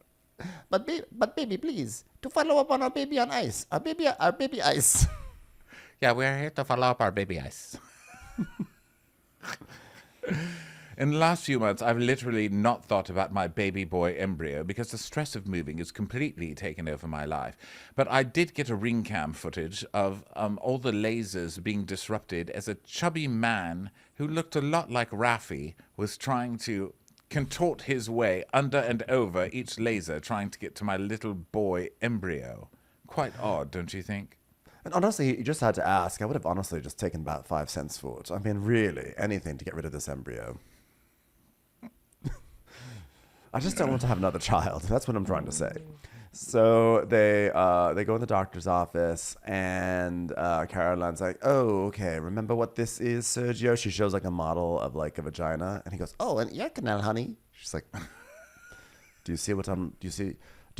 But baby, please, to follow up on our baby on ice. Our baby ice. Yeah, we're here to follow up our baby ice. In the last few months, I've literally not thought about my baby boy embryo because the stress of moving has completely taken over my life. But I did get a ring cam footage of all the lasers being disrupted as a chubby man who looked a lot like Raffi was trying to contort his way under and over each laser trying to get to my little boy embryo. Quite odd, don't you think? And honestly, you just had to ask. I would have honestly just taken about 5 cents for it. I mean, really, anything to get rid of this embryo. I just don't want to have another child. That's what I'm trying to say. So they go in the doctor's office, and Caroline's like, "Oh, okay. Remember what this is, Sergio?" She shows like a model of like a vagina, and he goes, Oh, an ear canal, honey. "She's like, do you see what I'm? Do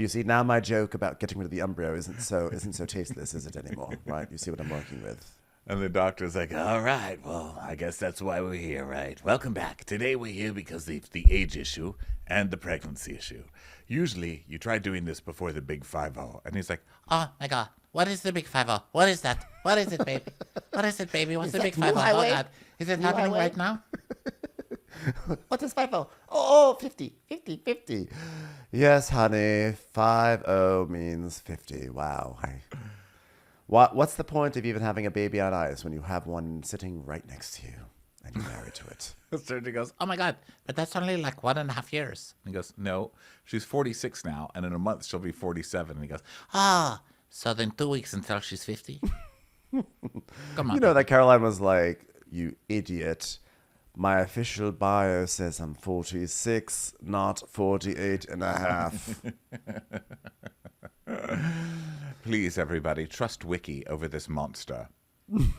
you see now? My joke about getting rid of the embryo isn't so tasteless, is it anymore? Right? You see what I'm working with." And the doctor's like, All right, well, I guess that's why we're here, right? Welcome back. Today we're here because of the age issue and the pregnancy issue. usually you try doing this before the big 5-0. And he's like, Oh my God, what is the big 5-0? What is that? What is it, baby? What is it, baby? What's Is the that big new 5-0? Oh highway? God, is it New happening highway? right now? What is 5-0? Oh, 50. Yes, honey. 5-0 means 50. Wow. What's the point of even having a baby on ice when you have one sitting right next to you and you're married to it? Sergio goes, Oh my God, but that's only like 1.5 years. he goes, no, she's 46 now, and in a month she'll be 47. And he goes, Ah, so then 2 weeks until she's 50. Come on. You know that Caroline was like, you idiot. My official bio says I'm 46, not 48 and a half. please, everybody, trust Wiki over this monster.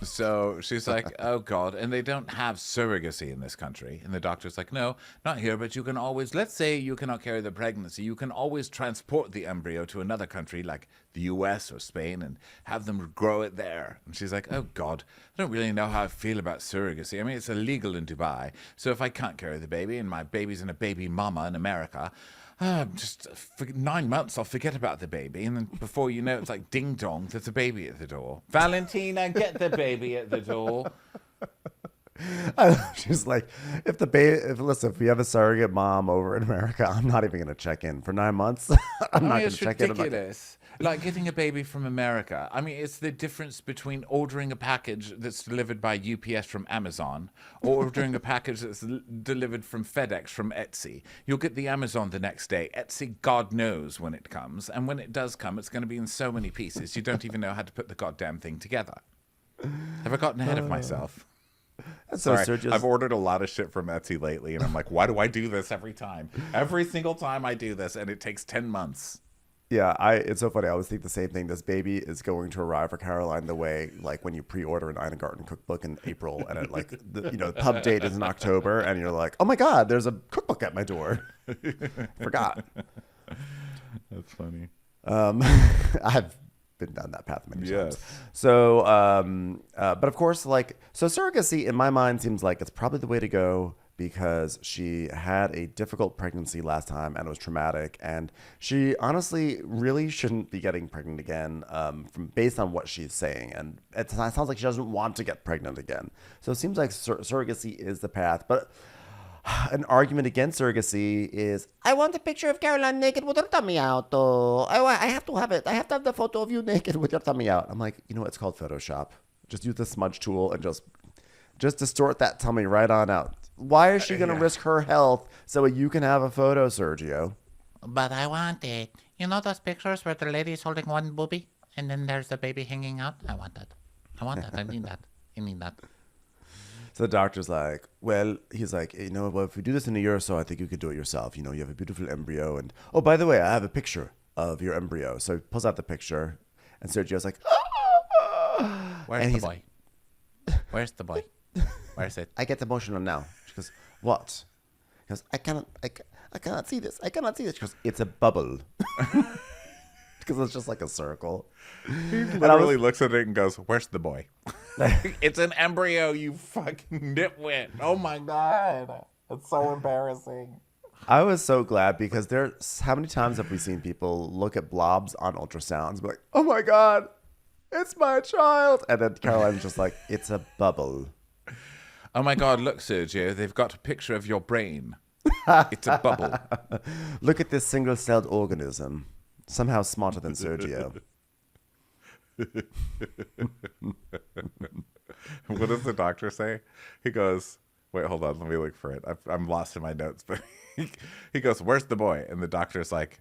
So she's like, oh, God. And they don't have surrogacy in this country. And the doctor's like, no, not here. But you can always, let's say you cannot carry the pregnancy. You can always transport the embryo to another country like the US or Spain and have them grow it there. And she's like, oh, God, I don't really know how I feel about surrogacy. I mean, it's illegal in Dubai. So if I can't carry the baby and my baby's in a baby mama in America, just for 9 months, I'll forget about the baby. And then before you know, it's like ding dong, there's a baby at the door. Valentina, get the baby at the door. She's like, if we have a surrogate mom over in America, I'm not even going to check in for 9 months. I'm not going It's to check in. ridiculous. Like getting a baby from America. I mean, it's the difference between ordering a package that's delivered by UPS from Amazon or ordering a package that's delivered from FedEx from Etsy. You'll get the Amazon the next day. Etsy, God knows when it comes. And when it does come, it's going to be in so many pieces. You don't even know how to put the goddamn thing together. Have I gotten ahead of myself? So Sorry, Sergio's- I've ordered a lot of shit from Etsy lately, and I'm like, why do I do this every time? Every single time I do this, and it takes 10 months. Yeah, it's so funny. I always think the same thing. This baby is going to arrive for Caroline the way, like, when you pre-order an Ina Garten cookbook in April, and it, like, the pub date is in October, and you're like, oh my God, there's a cookbook at my door. Forgot. That's funny. I've been down that path many times. Yes. So, but of course, so surrogacy in my mind seems like it's probably the way to go, because she had a difficult pregnancy last time and it was traumatic, and she honestly really shouldn't be getting pregnant again, based on what she's saying, and it sounds like she doesn't want to get pregnant again. So it seems like surrogacy is the path. But an argument against surrogacy is, I want a picture of Caroline naked with her tummy out. I have to have it. I have to have the photo of you naked with your tummy out. I'm like, it's called Photoshop. Just use the smudge tool and just distort that tummy right on out. Why is she going to risk her health so you can have a photo, Sergio? But I want it. You know those pictures where the lady is holding one boobie and then there's the baby hanging out? I want that. I want that. I need that. I need that. So the doctor's like, well, he's like, well, if we do this in a year or so, I think you could do it yourself. You have a beautiful embryo. And, oh, by the way, I have a picture of your embryo. So he pulls out the picture. And Sergio's like, Where's the boy? Where's the boy? Where's it? I get emotional now. She goes, what? He goes, I cannot see this. I cannot see this. She goes, it's a bubble. Because it's just like a circle. He literally looks at it and goes, where's the boy? It's an embryo, you fucking nitwit. Oh my God. It's so embarrassing. I was so glad because how many times have we seen people look at blobs on ultrasounds and be like, oh my God, it's my child. And then Caroline's just like, it's a bubble. Oh my God, look, Sergio, they've got a picture of your brain. It's a bubble. Look at this single-celled organism. Somehow smarter than Sergio. What does the doctor say? He goes, wait, hold on, let me look for it. I'm lost in my notes, but he goes, where's the boy? And the doctor's like,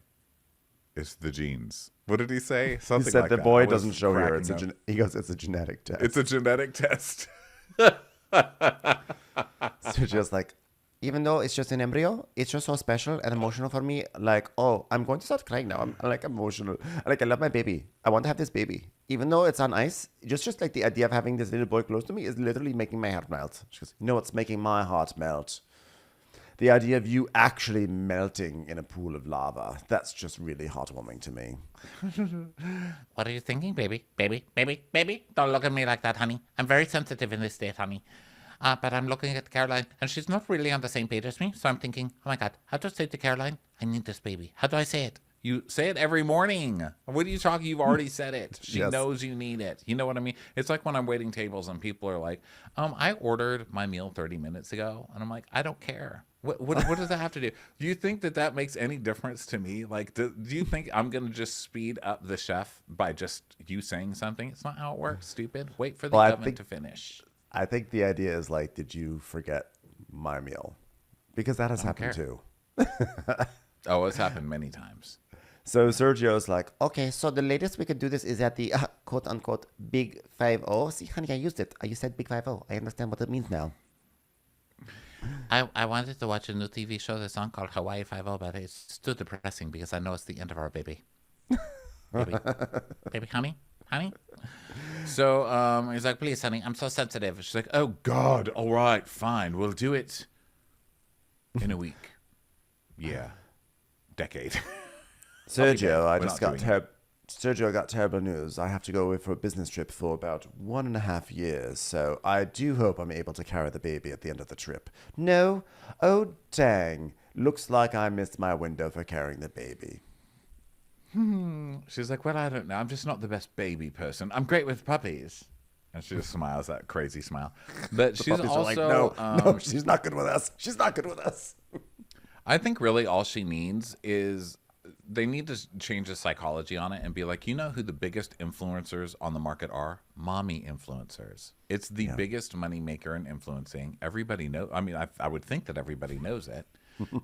it's the genes. What did he say? Something He said like the that. boy I was doesn't show here. cracking up. He goes, it's a genetic test. It's a genetic test. Sergio's like, even though it's just an embryo, it's just so special and emotional for me. Like, oh, I'm going to start crying now. I'm like emotional. Like, I love my baby. I want to have this baby. Even though it's on ice, just like the idea of having this little boy close to me is literally making my heart melt. She goes, what's making my heart melt? The idea of you actually melting in a pool of lava. That's just really heartwarming to me. What are you thinking, baby? Baby, baby, baby? Don't look at me like that, honey. I'm very sensitive in this state, honey. But I'm looking at Caroline, and she's not really on the same page as me. So I'm thinking, oh my God, how do I say to Caroline, I need this baby? How do I say it? You say it every morning. What are you talking? You've already said it. She Yes. knows you need it. You know what I mean? It's like when I'm waiting tables and people are like, I ordered my meal 30 minutes ago. And I'm like, I don't care. What does that have to do? Do you think that makes any difference to me? Like, do you think I'm going to just speed up the chef by just you saying something? It's not how it works, stupid. Wait for the Well, I oven think- to finish. I think the idea is like, did you forget my meal? Because that has happened care. too. Oh, it's happened many times. So Sergio's like, Okay, so the latest we could do this is at the quote unquote big 50. See, honey, I used it. You said big 50. I understand what it means now. I wanted to watch a new TV show that's on called Hawaii Five-0, but it's too depressing because I know it's the end of our baby. Baby, baby, honey. So He's like, please, honey, I'm so sensitive. she's like, oh, God. All right, fine. We'll do it in a week. Yeah. Decade. Sergio, I We're just not got doing Sergio, I got terrible news. I have to go away for a business trip for about 1.5 years. So I do hope I'm able to carry the baby at the end of the trip. No? Oh, dang. Looks like I missed my window for carrying the baby. She's like, well, I don't know. I'm just not the best baby person. I'm great with puppies. And she just smiles that crazy smile. But she's Puppies also, are like, no, she's not good with us. She's not good with us. I think really all she needs is they need to change the psychology on it and be like, you know who the biggest influencers on the market are? Mommy influencers. It's the biggest money maker in influencing. Everybody knows. I mean, I would think that everybody knows it.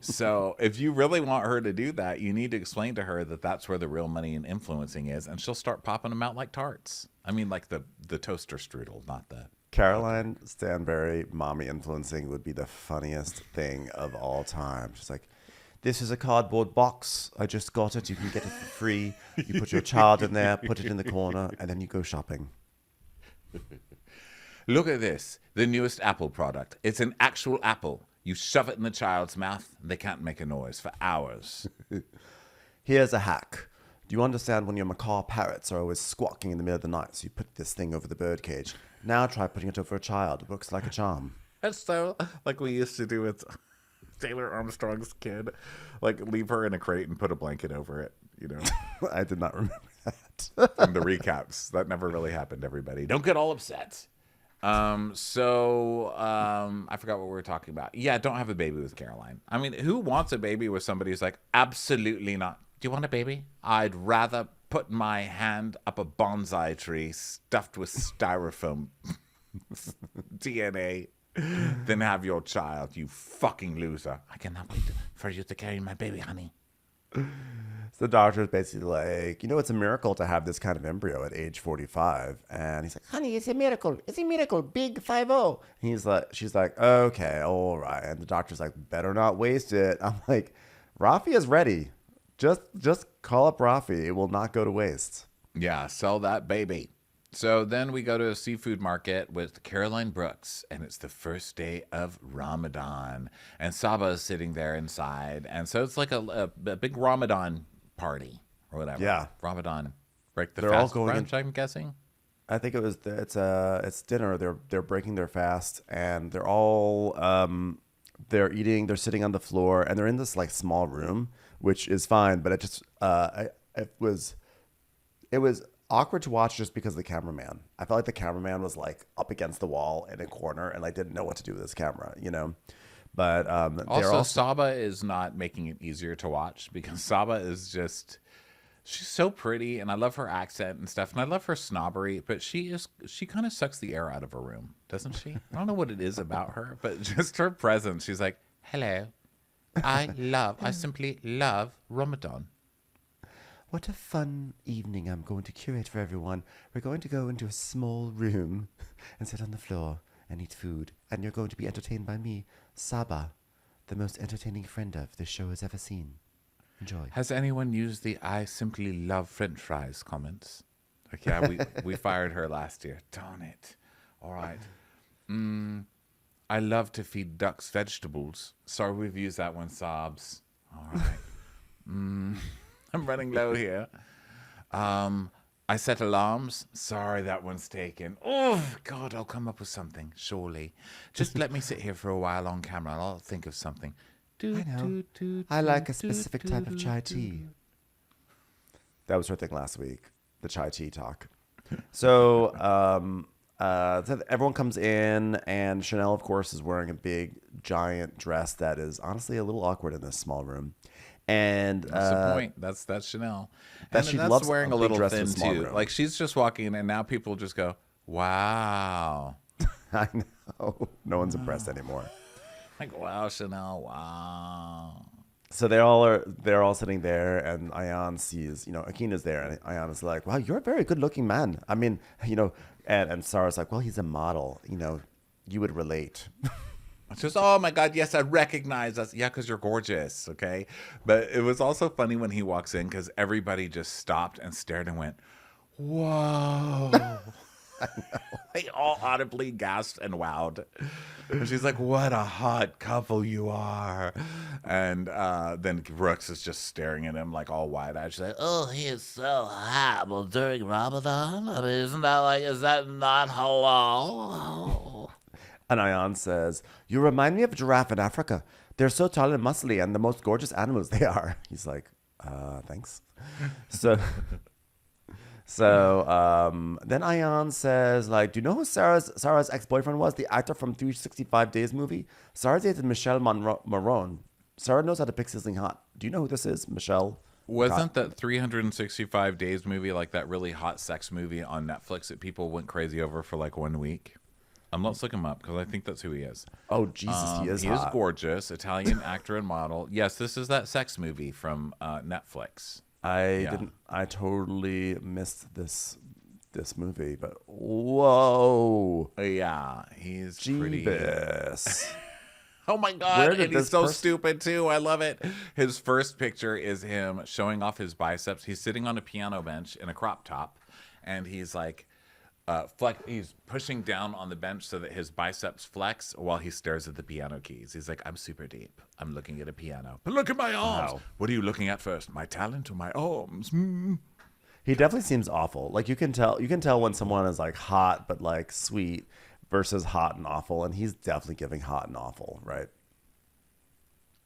So if you really want her to do that, you need to explain to her that that's where the real money in influencing is, and she'll start popping them out like tarts. I mean, like the toaster strudel, not the... Caroline Stanbury mommy influencing would be the funniest thing of all time. She's like, this is a cardboard box. I just got it. You can get it for free. You put your child in there, put it in the corner, and then you go shopping. Look at this, the newest Apple product. It's an actual apple. You shove it in the child's mouth, they can't make a noise for hours. Here's a hack. Do you understand when your macaw parrots are always squawking in the middle of the night? So you put this thing over the birdcage. Now try putting it over a child. It works like a charm. That's so like we used to do with Taylor Armstrong's kid. Like leave her in a crate and put a blanket over it, you know. I did not remember that. From the recaps. That never really happened, everybody. Don't get all upset. I forgot what we were talking about. Yeah, don't have a baby with Caroline. I mean, who wants a baby with somebody who's like, absolutely not. Do you want a baby? I'd rather put my hand up a bonsai tree stuffed with styrofoam DNA than have your child, you fucking loser. I cannot wait for you to carry my baby, honey. So the doctor's basically like, it's a miracle to have this kind of embryo at age 45. And he's like, Honey, it's a miracle. It's a miracle. Big 5-0. she's like, okay, all right. And the doctor's like, better not waste it. I'm like, Raffi is ready. Just call up Raffi. It will not go to waste. Yeah, sell that baby. So then we go to a seafood market with Caroline Brooks, and it's the first day of Ramadan. And Saba is sitting there inside. And so it's like a big Ramadan party or whatever. Yeah. Ramadan. Break the They're all fast going brunch, I'm guessing. I think it's dinner. They're breaking their fast, and they're all they're eating. They're sitting on the floor, and they're in this like small room, which is fine. But it just it was awkward to watch just because of the cameraman. I felt like the cameraman was like up against the wall in a corner, and I didn't know what to do with this camera, But Also, Saba is not making it easier to watch because Saba is just. She's so pretty, and I love her accent and stuff, and I love her snobbery, but she kind of sucks the air out of her room, doesn't she? I don't know what it is about her, but just her presence. She's like, hello, I simply love Ramadan. What a fun evening I'm going to curate for everyone. We're going to go into a small room and sit on the floor and eat food, and you're going to be entertained by me, Saba, the most entertaining friend of this show has ever seen. Enjoy. Has anyone used the I simply love French fries comments? Like, yeah, we fired her last year. Darn it. All right. I love to feed ducks vegetables. Sorry, we've used that one, Sobs. All right. I'm running low here. I set alarms. Sorry, that one's taken. Oh, God, I'll come up with something, surely. Just let me sit here for a while on camera and I'll think of something. I know. I like a specific type of chai tea. That was her thing last week, the chai tea talk. So everyone comes in, and Chanel, of course, is wearing a big, giant dress that is honestly a little awkward in this small room. And that's the point. That's Chanel. That and she that's loves wearing a a big little dress in a thin small too. room. Like she's just walking in, and now people just go, "Wow." I know. No one's impressed anymore. Like, wow, Chanel, wow. So they're all sitting there, and Ayan sees, Akin is there, and Ayan is like, wow, you're a very good looking man. I mean, and Sarah's like, well, he's a model, you would relate. It's just, oh my God, yes, I recognize us. Yeah, because you're gorgeous, okay? But it was also funny when he walks in because everybody just stopped and stared and went, whoa. They all audibly gasped and wowed. And she's like, what a hot couple you are. And then Brooks is just staring at him like all wide-eyed. She's like, Oh, he is so hot. Well, during Ramadan? I mean, is that not halal? And Ayan says, you remind me of a giraffe in Africa. They're so tall and muscly and the most gorgeous animals they are. He's like, thanks. So then Ayan says, like, do you know who Sarah's ex-boyfriend was? The actor from 365 Days movie? Sarah dated Michelle Marone. Sarah knows how to pick sizzling hot. Do you know who this is? Michelle? wasn't that 365 Days movie like that really hot sex movie on Netflix that people went crazy over for like 1 week? Let's look him up because I think that's who he is. Oh, Jesus, he is He hot. is gorgeous. Italian actor and model. Yes, this is that sex movie from Netflix. I totally missed this movie, but whoa. Yeah, he's pretty. Jeebus. Oh my Where God, did and he's this so person- stupid too. I love it. His first picture is him showing off his biceps. He's sitting on a piano bench in a crop top, and he's like, he's pushing down on the bench so that his biceps flex while he stares at the piano keys. He's like, I'm super deep. I'm looking at a piano. But look at my arms. Wow. What are you looking at first? My talent or my arms? Mm. He definitely seems awful. Like you can tell when someone is like hot but like sweet versus hot and awful, and he's definitely giving hot and awful, right?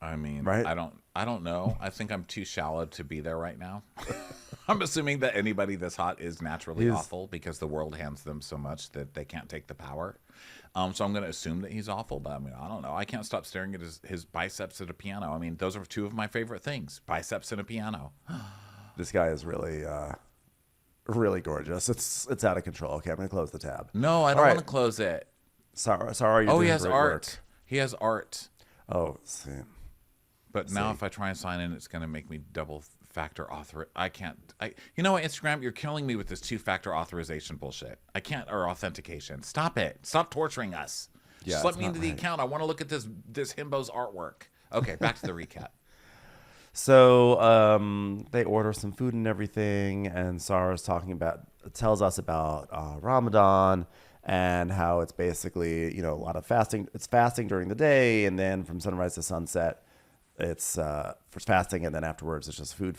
I mean, Right? I don't know. I think I'm too shallow to be there right now. I'm assuming that anybody this hot is naturally awful because the world hands them so much that they can't take the power. So I'm going to assume that he's awful, but I mean, I don't know. I can't stop staring at his biceps at a piano. I mean, those are two of my favorite things, biceps and a piano. This guy is really really gorgeous. It's out of control. Okay, I'm going to close the tab. No, I don't right. want to close it. Sorry, you're Oh, doing he has great art. work. He has art. Oh, see. But now if I try and sign in, it's going to make me double factor author. I can't. You know what, Instagram, you're killing me with this 2-factor authorization bullshit. I can't, or authentication. Stop it. Stop torturing us. Yeah, Just let it's me not into the right. account. I want to look at this himbo's artwork. Okay, back to the recap. So they order some food and everything, and Sarah's tells us about Ramadan and how it's basically, you know, a lot of fasting. It's fasting during the day, and then from sunrise to sunset, it's for fasting, and then afterwards it's just food.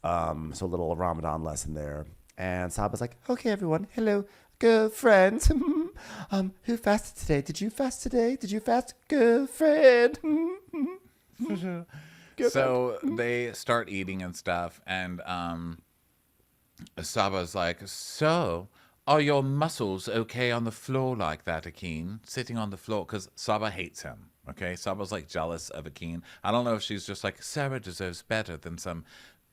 So a little Ramadan lesson there. And Saba's like, okay, everyone, hello, girlfriends. Who fasted today? Did you fast today? Did you fast, girlfriend? So they start eating and stuff, and Saba's like, so are your muscles okay on the floor like that, Akin? Sitting on the floor, because Saba hates him. Okay, Saba's like jealous of Akin. I don't know if she's just like, Sarah deserves better than some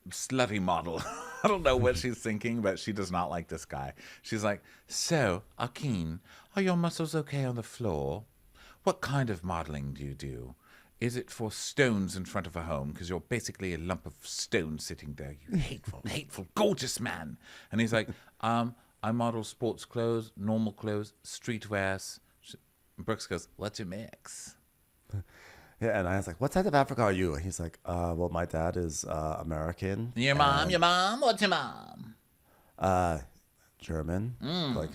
slutty model. I don't know what she's thinking, but she does not like this guy. She's like, so Akin, are your muscles okay on the floor? What kind of modeling do you do? Is it for stones in front of a home? Because you're basically a lump of stone sitting there. You hateful, gorgeous man. And he's like, I model sports clothes, normal clothes, streetwear. Brooks goes, what's your mix? Yeah, and I was like, what side of Africa are you? And he's like, well, my dad is American. Your mom? What's your mom? German. Like,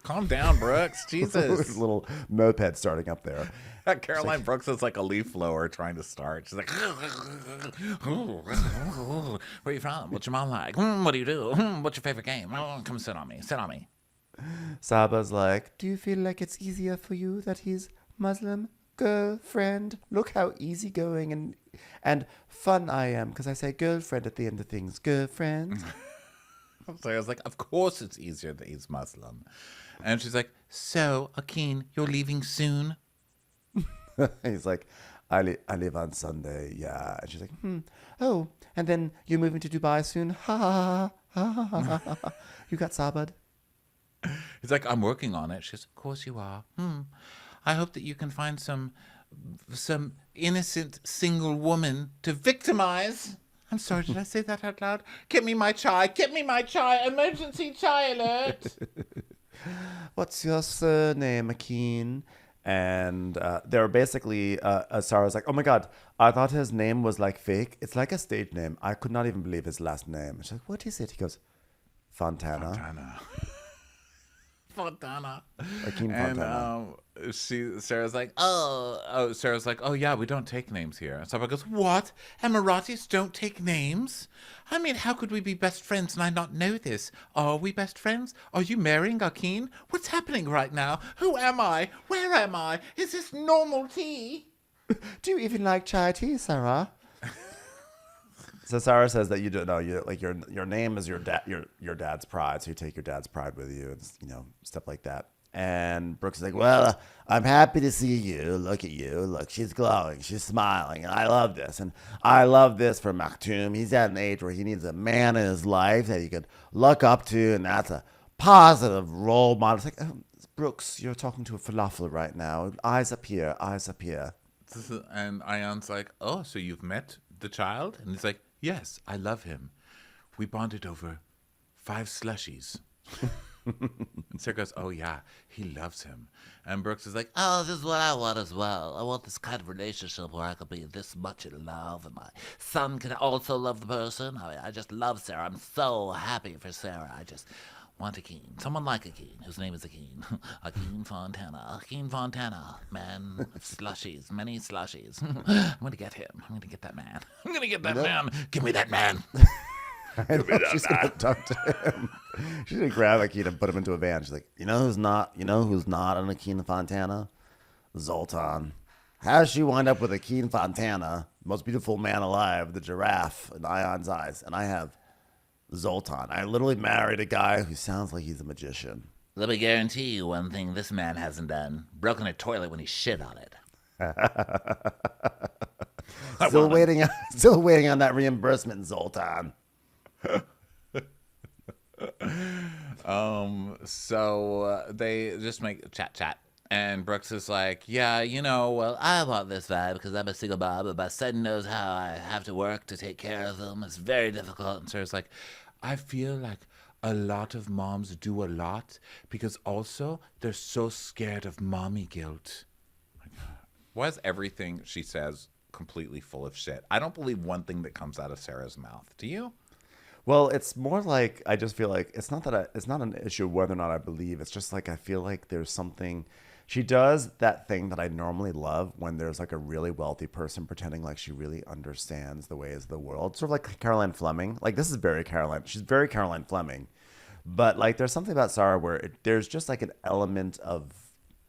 Calm down, Brooks. Jesus. little moped starting up there. Caroline Brooks is like a leaf blower trying to start. She's like, Where are you from? What's your mom like? What do you do? What's your favorite game? Come sit on me. Sit on me. Saba's like, do you feel like it's easier for you that he's Muslim, girlfriend? Look how easygoing and fun I am, because I say girlfriend at the end of things. Girlfriend. so I was like, of course it's easier that he's Muslim. And she's like, so Akin, you're leaving soon? He's like, I live on Sunday, yeah. And she's like, oh, and then you're moving to Dubai soon? Ha ha ha ha ha ha ha. You got Sabad? He's like, I'm working on it. She says, of course you are. I hope that you can find some innocent single woman to victimize. I'm sorry, did I say that out loud? Get me my chai. Get me my chai. Emergency chai alert. What's your surname, Akin? And they were basically, Sarah's like, oh my God, I thought his name was like fake. It's like a stage name. I could not even believe his last name. She's like, what is it? He goes, Fontana. Fontana. Akin Fontana. And Sarah's like, Sarah's like, oh yeah, we don't take names here. And Sarah goes, what? Emiratis don't take names? I mean, how could we be best friends and I not know this? Are we best friends? Are you marrying Akin? What's happening right now? Who am I? Where am I? Is this normal tea? Do you even like chai tea, Sarah? So Sara says that you don't know, you like your name is your dad's pride, so you take your dad's pride with you, and you know, stuff like that. And Brooks is like, well, I'm happy to see you. Look at you. Look, she's glowing. She's smiling. And I love this. And I love this for Maktoum. He's at an age where he needs a man in his life that he could look up to, and that's a positive role model. It's like, Brooks, you're talking to a falafel right now. Eyes up here. Eyes up here. And Ayan's like, oh, so you've met the child? And he's like, yes, I love him. We bonded over 5 slushies. And Sarah goes, oh yeah, he loves him. And Brooks is like, Oh, this is what I want as well. I want this kind of relationship where I could be this much in love and my son can also love the person. I mean, I just love Sarah. I'm so happy for Sarah. I just want Akin. Someone like Akin, whose name is Akin. Akin Fontana. Akin Fontana. Man of slushies. Many slushies. I'm going to get him. I'm going to get that man. I'm going to get that man. Give me that man. I know she's gonna talk to him. She's gonna grab Akin and put him into a van. She's like, you know who's not an Akin Fontana? Zoltan. How does she wind up with Akin Fontana, most beautiful man alive, the giraffe in Ayan's eyes? And I have Zoltan. I literally married a guy who sounds like he's a magician. Let me guarantee you one thing this man hasn't done. Broken a toilet when he shit on it. Still waiting on that reimbursement, Zoltan. So they just make chat. And Brooks is like, yeah, well, I want this vibe because I'm a single mom, and my son knows how I have to work to take care of them. It's very difficult. And Sarah's like, I feel like a lot of moms do a lot because also they're so scared of mommy guilt. Why is everything she says completely full of shit? I don't believe one thing that comes out of Sarah's mouth. Do you? Well, it's more like I just feel like it's not an issue of whether or not I believe. It's just like I feel like there's something. She does that thing that I normally love when there's like a really wealthy person pretending like she really understands the ways of the world. Sort of like Caroline Fleming. Like this is very Caroline. She's very Caroline Fleming. But like there's something about Sara where there's just like an element of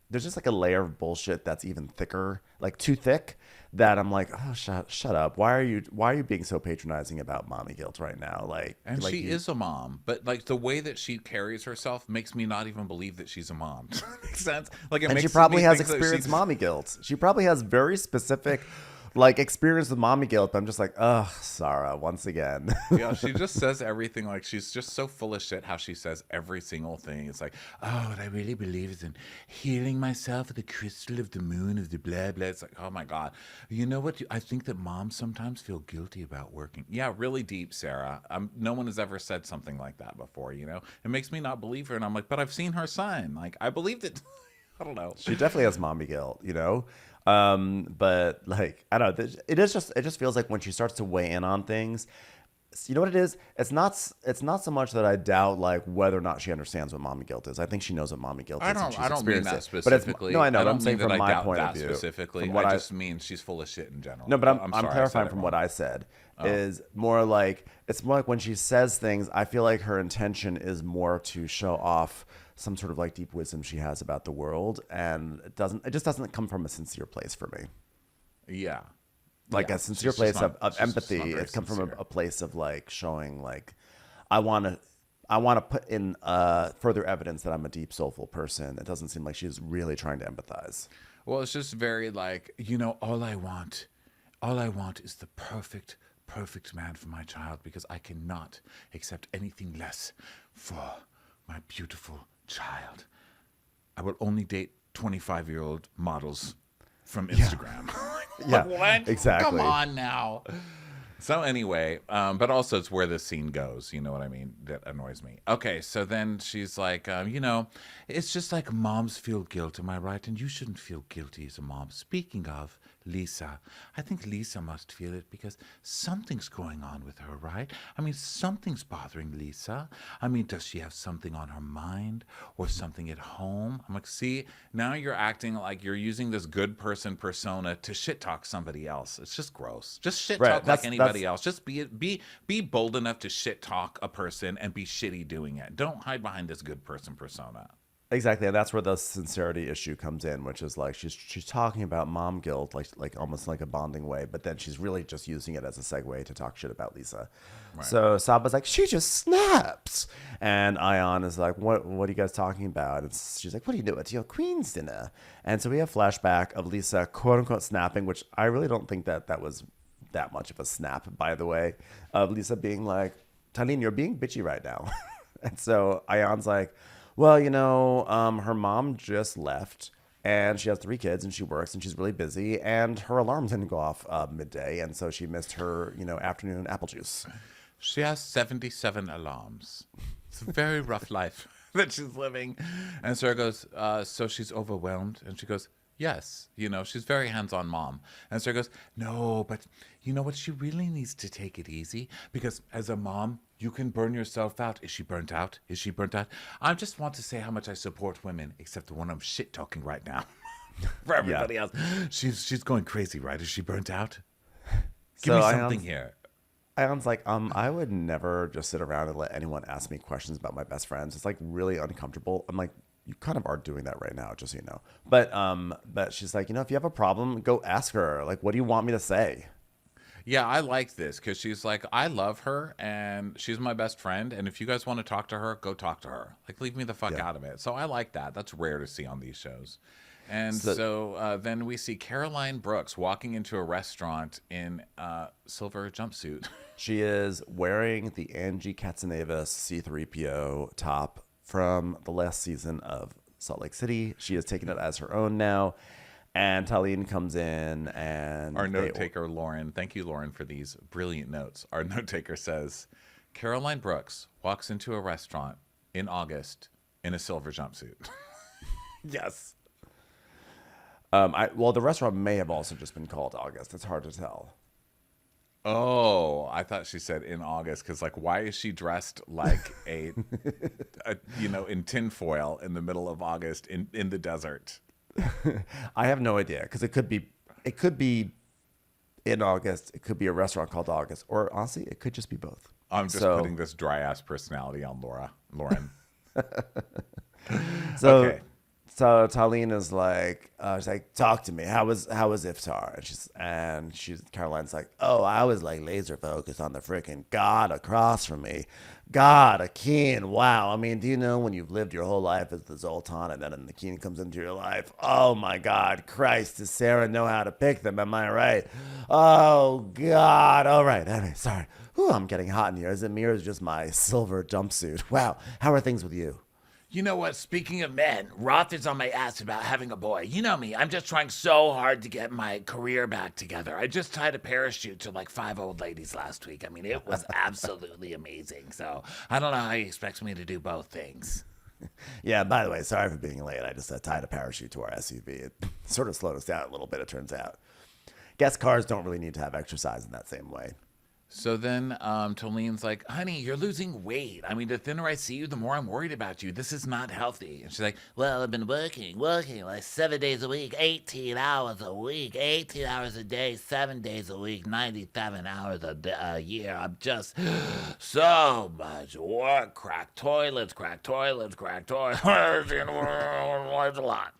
there's just like a layer of bullshit that's even thicker, like too thick, that I'm like, oh, shut up. Why are you being so patronizing about mommy guilt right now? And she is a mom, but like the way that she carries herself makes me not even believe that she's a mom. Does that make sense? And she probably has experienced mommy guilt. She probably has very specific like experience with mommy guilt, but I'm just like, ugh, Sara, once again. Yeah, she just says everything like she's just so full of shit how she says every single thing. It's like, oh, what I really believe is in healing myself with the crystal of the moon of the blah blah. It's like, oh my God. You know what? I think that moms sometimes feel guilty about working. Yeah, really deep, Sarah. No one has ever said something like that before, It makes me not believe her. And I'm like, but I've seen her son. Like, I believed it. I don't know. She definitely has mommy guilt, but like I don't know, it just feels like when she starts to weigh in on things, you know what it is? It's not so much that I doubt like whether or not she understands what mommy guilt is. I think she knows what mommy guilt is. I don't mean that specifically. No, I know. I don't I'm saying mean that from I my doubt point that of view. specifically. From what I just mean she's full of shit in general. No, but I'm sorry, clarifying from what I said. Is more like it's more like when she says things, I feel like her intention is more to show off some sort of like deep wisdom she has about the world, and it just doesn't come from a sincere place for me. Yeah. Like Yeah, a sincere she's place just not- of she's just empathy. not very It's come from sincere. a place of like showing like I want to put in further evidence that I'm a deep soulful person. It doesn't seem like she's really trying to empathize. Well, it's just very like, all I want is the perfect man for my child because I cannot accept anything less for my beautiful child. I will only date 25-year-old models from Instagram. Yeah, What? exactly. Come on now. So anyway, but also it's where this scene goes. You know what I mean? That annoys me. Okay, so then she's like, it's just like moms feel guilt, am I right? And you shouldn't feel guilty as a mom. Speaking of Lisa, I think Lisa must feel it because something's going on with her, right? I mean, something's bothering Lisa. I mean, does she have something on her mind or something at home? I'm like, see, now you're acting like you're using this good person persona to shit talk somebody else. It's just gross. Just shit Right, talk like that's- anybody else. Just be bold enough to shit talk a person and be shitty doing it. Don't hide behind this good person persona. Exactly, and that's where the sincerity issue comes in, which is like she's talking about mom guilt, like almost like a bonding way, but then she's really just using it as a segue to talk shit about Lisa. Right. So Saba's like, she just snaps, and Ayan is like, what are you guys talking about? And she's like, what do you do at your queen's dinner? And so we have flashback of Lisa quote unquote snapping, which I really don't think that was that much of a snap, by the way, of Lisa being like, Taleen, you're being bitchy right now. And so Ayan's like, well, her mom just left and she has 3 kids and she works and she's really busy and her alarm didn't go off midday. And so she missed her, afternoon apple juice. She has 77 alarms. It's a very rough life that she's living. And Sarah goes, so she's overwhelmed? And she goes, yes. She's very hands-on mom. And Sarah goes, no, but you know what? She really needs to take it easy because as a mom, you can burn yourself out. Is she burnt out? Is she burnt out? I just want to say how much I support women, except the one I'm shit talking right now. For everybody else. She's going crazy, right? Is she burnt out? Give me something here. Ayan's like, I would never just sit around and let anyone ask me questions about my best friends. It's like really uncomfortable. I'm like, you kind of are doing that right now, just so you know. But she's like, if you have a problem, go ask her. Like, what do you want me to say? Yeah, I like this because she's like, I love her and she's my best friend. And if you guys want to talk to her, go talk to her. Like, leave me the fuck out of it. So I like that. That's rare to see on these shows. And so then we see Caroline Brooks walking into a restaurant in a silver jumpsuit. She is wearing the Angie Katzenevas C-3PO top from the last season of Salt Lake City. She has taken it as her own now. And Taleen comes in and... Our note taker, Lauren, thank you, Lauren, for these brilliant notes. Our note taker says, Caroline Brooks walks into a restaurant in August in a silver jumpsuit. Yes. Well, the restaurant may have also just been called August. It's hard to tell. Oh, I thought she said in August because, like, why is she dressed like a in tinfoil in the middle of August in the desert? I have no idea because it could be in August. It could be a restaurant called August, or honestly, it could just be both. I'm just putting this dry ass personality on Lauren. So, okay. So Taleen is like, she's like, talk to me. How was iftar? And Caroline's like, oh, I was like laser focused on the freaking God across from me. God, Akin. Wow. I mean, do you know when you've lived your whole life as the Zoltan and then Akin comes into your life? Oh my God, Christ, does Sara know how to pick them? Am I right? Oh God. All right. Anyway, sorry. Whew, I'm getting hot in here. Is it me or is it just my silver jumpsuit? Wow. How are things with you? You know what? Speaking of men, Roth is on my ass about having a boy. You know me. I'm just trying so hard to get my career back together. I just tied a parachute to like 5 old ladies last week. I mean, it was absolutely amazing. So I don't know how he expects me to do both things. Yeah, by the way, sorry for being late. I just tied a parachute to our SUV. It sort of slowed us down a little bit, it turns out. Guess cars don't really need to have exercise in that same way. So then Taleen's like, honey, you're losing weight. I mean, the thinner I see you, the more I'm worried about you. This is not healthy. And she's like, well, I've been working like 7 days a week, 18 hours a week, 18 hours a day, 7 days a week, 97 hours a year. I'm just so much work. Crack toilets. It's a lot.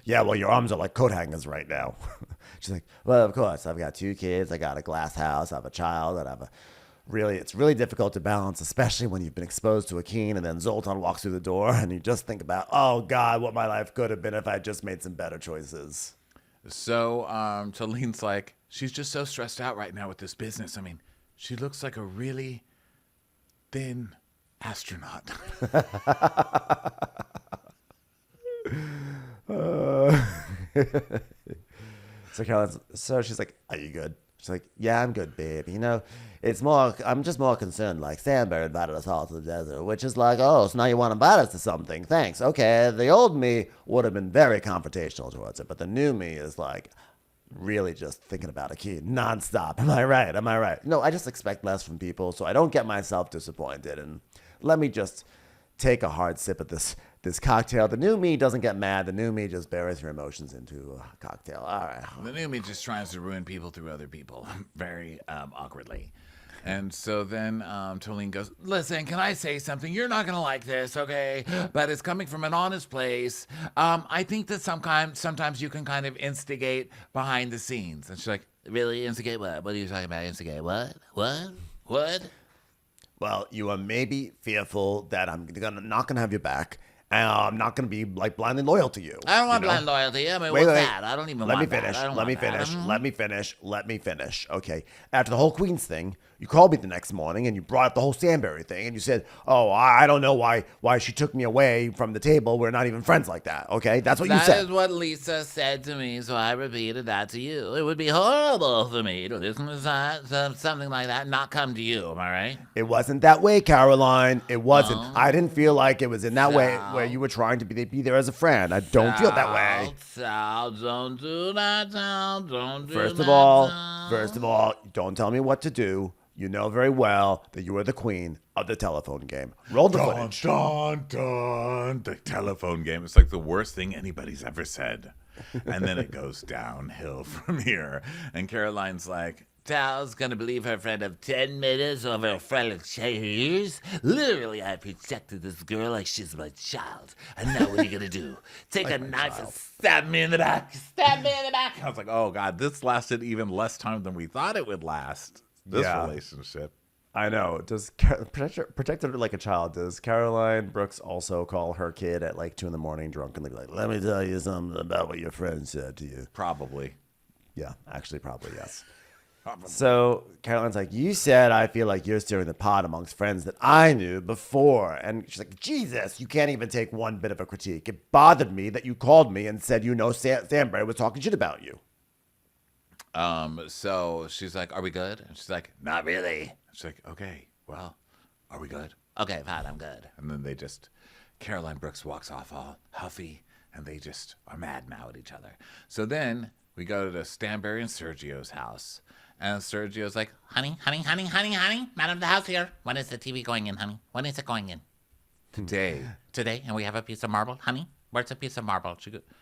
Yeah, well, your arms are like coat hangers right now. She's like, well, of course, I've got 2 kids. I got a glass house. I have a child. And it's really difficult to balance, especially when you've been exposed to Akin and then Zoltan walks through the door and you just think about, oh, God, what my life could have been if I just made some better choices. So Taleen's like, she's just so stressed out right now with this business. I mean, she looks like a really thin astronaut. So she's like, are you good? She's like, yeah, I'm good, babe. You know, I'm just more concerned, like, Sandberg invited us all to the desert, which is like, oh, so now you want to invite us to something. Thanks. Okay, the old me would have been very confrontational towards it, but the new me is like, really just thinking about Akin nonstop. Am I right? No, I just expect less from people, so I don't get myself disappointed. And let me just take a hard sip of this cocktail. The new me doesn't get mad. The new me just buries her emotions into a cocktail. All right. The new me just tries to ruin people through other people very awkwardly. And so then Taleen goes, listen, can I say something? You're not going to like this, okay? But it's coming from an honest place. I think that sometimes you can kind of instigate behind the scenes. And she's like, really? Instigate what? What are you talking about? Instigate what? What? Well, you are maybe fearful that I'm not going to have your back. And I'm not going to be like blindly loyal to you. I don't want blind loyalty. I mean, what's that? I don't even want that. Let me finish. Okay. After the whole Queens thing, you called me the next morning and you brought up the whole Stanberry thing and you said, oh, I don't know why she took me away from the table. We're not even friends like that. Okay. That's what you said. That is what Lisa said to me. So I repeated that to you. It would be horrible for me to listen to something like that and not come to you. Am I right? It wasn't that way, Caroline. It wasn't. I didn't feel like it was in that way where you were trying to be there as a friend. I don't feel that way. Sal, don't do that, Sal. Don't do that. First of all, don't tell me what to do. You know very well that you are the queen of the telephone game. Roll the footage. The telephone game. It's like the worst thing anybody's ever said. And then it goes downhill from here. And Caroline's like, Sal's gonna believe her friend of 10 minutes over a friend of 10 years? Literally, I protected this girl like she's my child. And now what are you gonna do? Take a knife and stab me in the back. I was like, oh, God, this lasted even less time than we thought it would last. This relationship. I know. Does protect her like a child? Does Caroline Brooks also call her kid at like 2 a.m. drunkenly, like, let me tell you something about what your friend said to you? Probably. Yeah, actually, probably, yes. So Caroline's like, you said I feel like you're stirring the pot amongst friends that I knew before. And she's like, Jesus, you can't even take one bit of a critique. It bothered me that you called me and said, Stanbury was talking shit about you. So she's like, are we good? And she's like, Not really. she's like, okay, well, are we good? Okay, fine, I'm good. And then Caroline Brooks walks off all huffy, and they just are mad now at each other. So then we go to Stanbury and Sergio's house, and Sergio's like, Honey, madam of the house here. When is the TV going in, honey? When is it going in? today. Today, and we have a piece of marble, honey. Where's a piece of marble?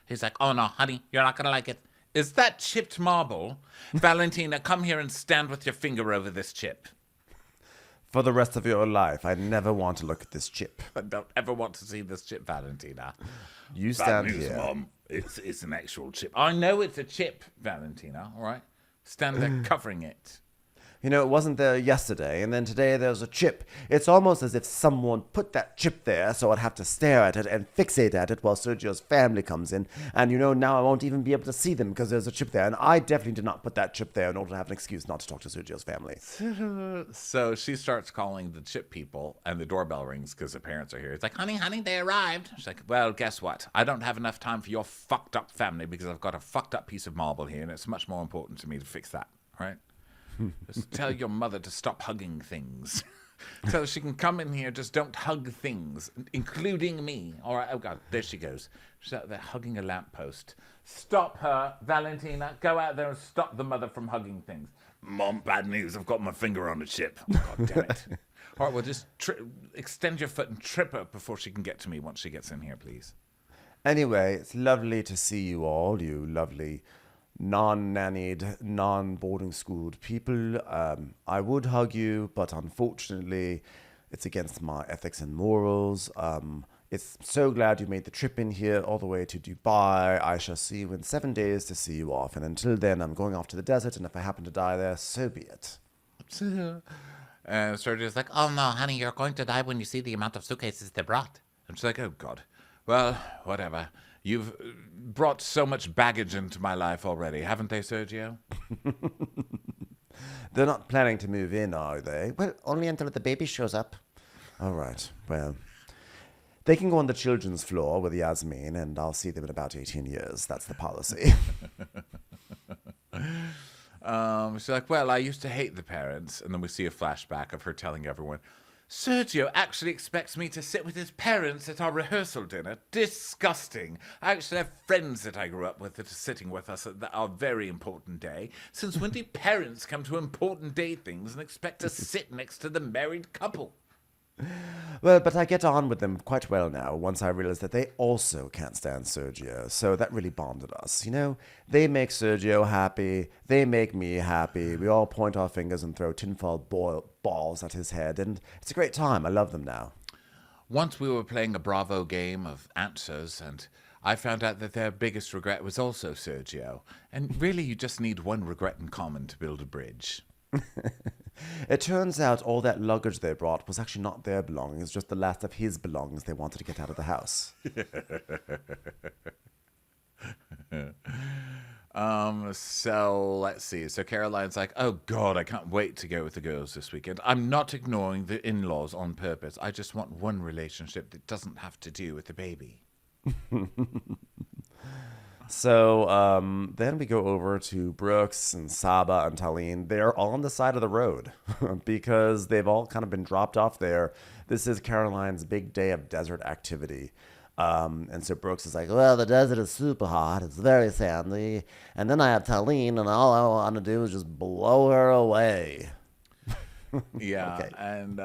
He's like, oh no, honey, you're not gonna like it. Is that chipped marble? Valentina, come here and stand with your finger over this chip. For the rest of your life, I never want to look at this chip. I don't ever want to see this chip, Valentina. You stand Bad news, here. Mom. It's an actual chip. I know it's a chip, Valentina, all right? Stand there covering it. You know, it wasn't there yesterday, and then today there's a chip. It's almost as if someone put that chip there so I'd have to stare at it and fixate at it while Sergio's family comes in. And now I won't even be able to see them because there's a chip there. And I definitely did not put that chip there in order to have an excuse not to talk to Sergio's family. So she starts calling the chip people, and the doorbell rings because the parents are here. It's like, Honey, they arrived. she's like, well, guess what? I don't have enough time for your fucked up family because I've got a fucked up piece of marble here, and it's much more important to me to fix that, right? Just tell your mother to stop hugging things. So she can come in here, just don't hug things, including me. All right, oh God, there she goes. She's out there hugging a lamppost. Stop her, Valentina. Go out there and stop the mother from hugging things. Mom, bad news. I've got my finger on the chip. God damn it. All right, well, just extend your foot and trip her before she can get to me once she gets in here, please. Anyway, it's lovely to see you all, you lovely non-nannied, non-boarding schooled people. I would hug you, but unfortunately, it's against my ethics and morals. It's so glad you made the trip in here all the way to Dubai. I shall see you in 7 days to see you off. And until then, I'm going off to the desert, and if I happen to die there, so be it. And Sergio's like, Oh no, honey, you're going to die when you see the amount of suitcases they brought. and she's like, oh God. Well, whatever. You've brought so much baggage into my life already, haven't they, Sergio? They're not planning to move in, are they? Well, only until the baby shows up. All right, well, they can go on the children's floor with Yasmin, and I'll see them in about 18 years. That's the policy. She's like, well, I used to hate the parents. And then we see a flashback of her telling everyone, Sergio actually expects me to sit with his parents at our rehearsal dinner. Disgusting. I actually have friends that I grew up with that are sitting with us at our very important day. Since when do parents come to important day things and expect to sit next to the married couple? Well, but I get on with them quite well now once I realize that they also can't stand Sergio. So that really bonded us. They make Sergio happy. They make me happy. We all point our fingers and throw tinfoil balls at his head. And it's a great time. I love them now. Once we were playing a Bravo game of answers, and I found out that their biggest regret was also Sergio. And really, you just need one regret in common to build a bridge. It turns out all that luggage they brought was actually not their belongings, just the last of his belongings they wanted to get out of the house. So let's see. So Caroline's like, oh God, I can't wait to go with the girls this weekend. I'm not ignoring the in-laws on purpose. I just want one relationship that doesn't have to do with the baby. So then we go over to Brooks and Saba and Taleen. They're on the side of the road because they've all kind of been dropped off there. This is Caroline's big day of desert activity. And so Brooks is like, Well, the desert is super hot. It's very sandy. And then I have Taleen, and all I want to do is just blow her away. Yeah, Okay. and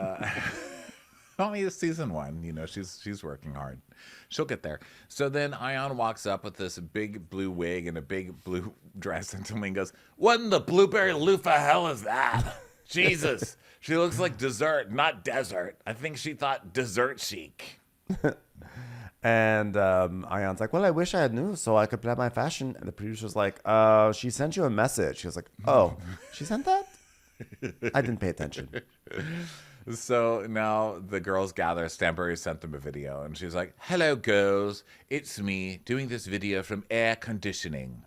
only it's season 1. She's working hard. She'll get there. So then Ayan walks up with this big blue wig and a big blue dress, and Taleen goes, "What in the blueberry loofah hell is that? Jesus, she looks like dessert, not desert. I think she thought dessert chic." and Ayan's like, well, I wish I knew so I could plan my fashion. And the producer's like, she sent you a message. She was like, oh, she sent that? I didn't pay attention. So now the girls gather. Stanbury sent them a video, and she's like, "Hello, girls. It's me doing this video from air conditioning.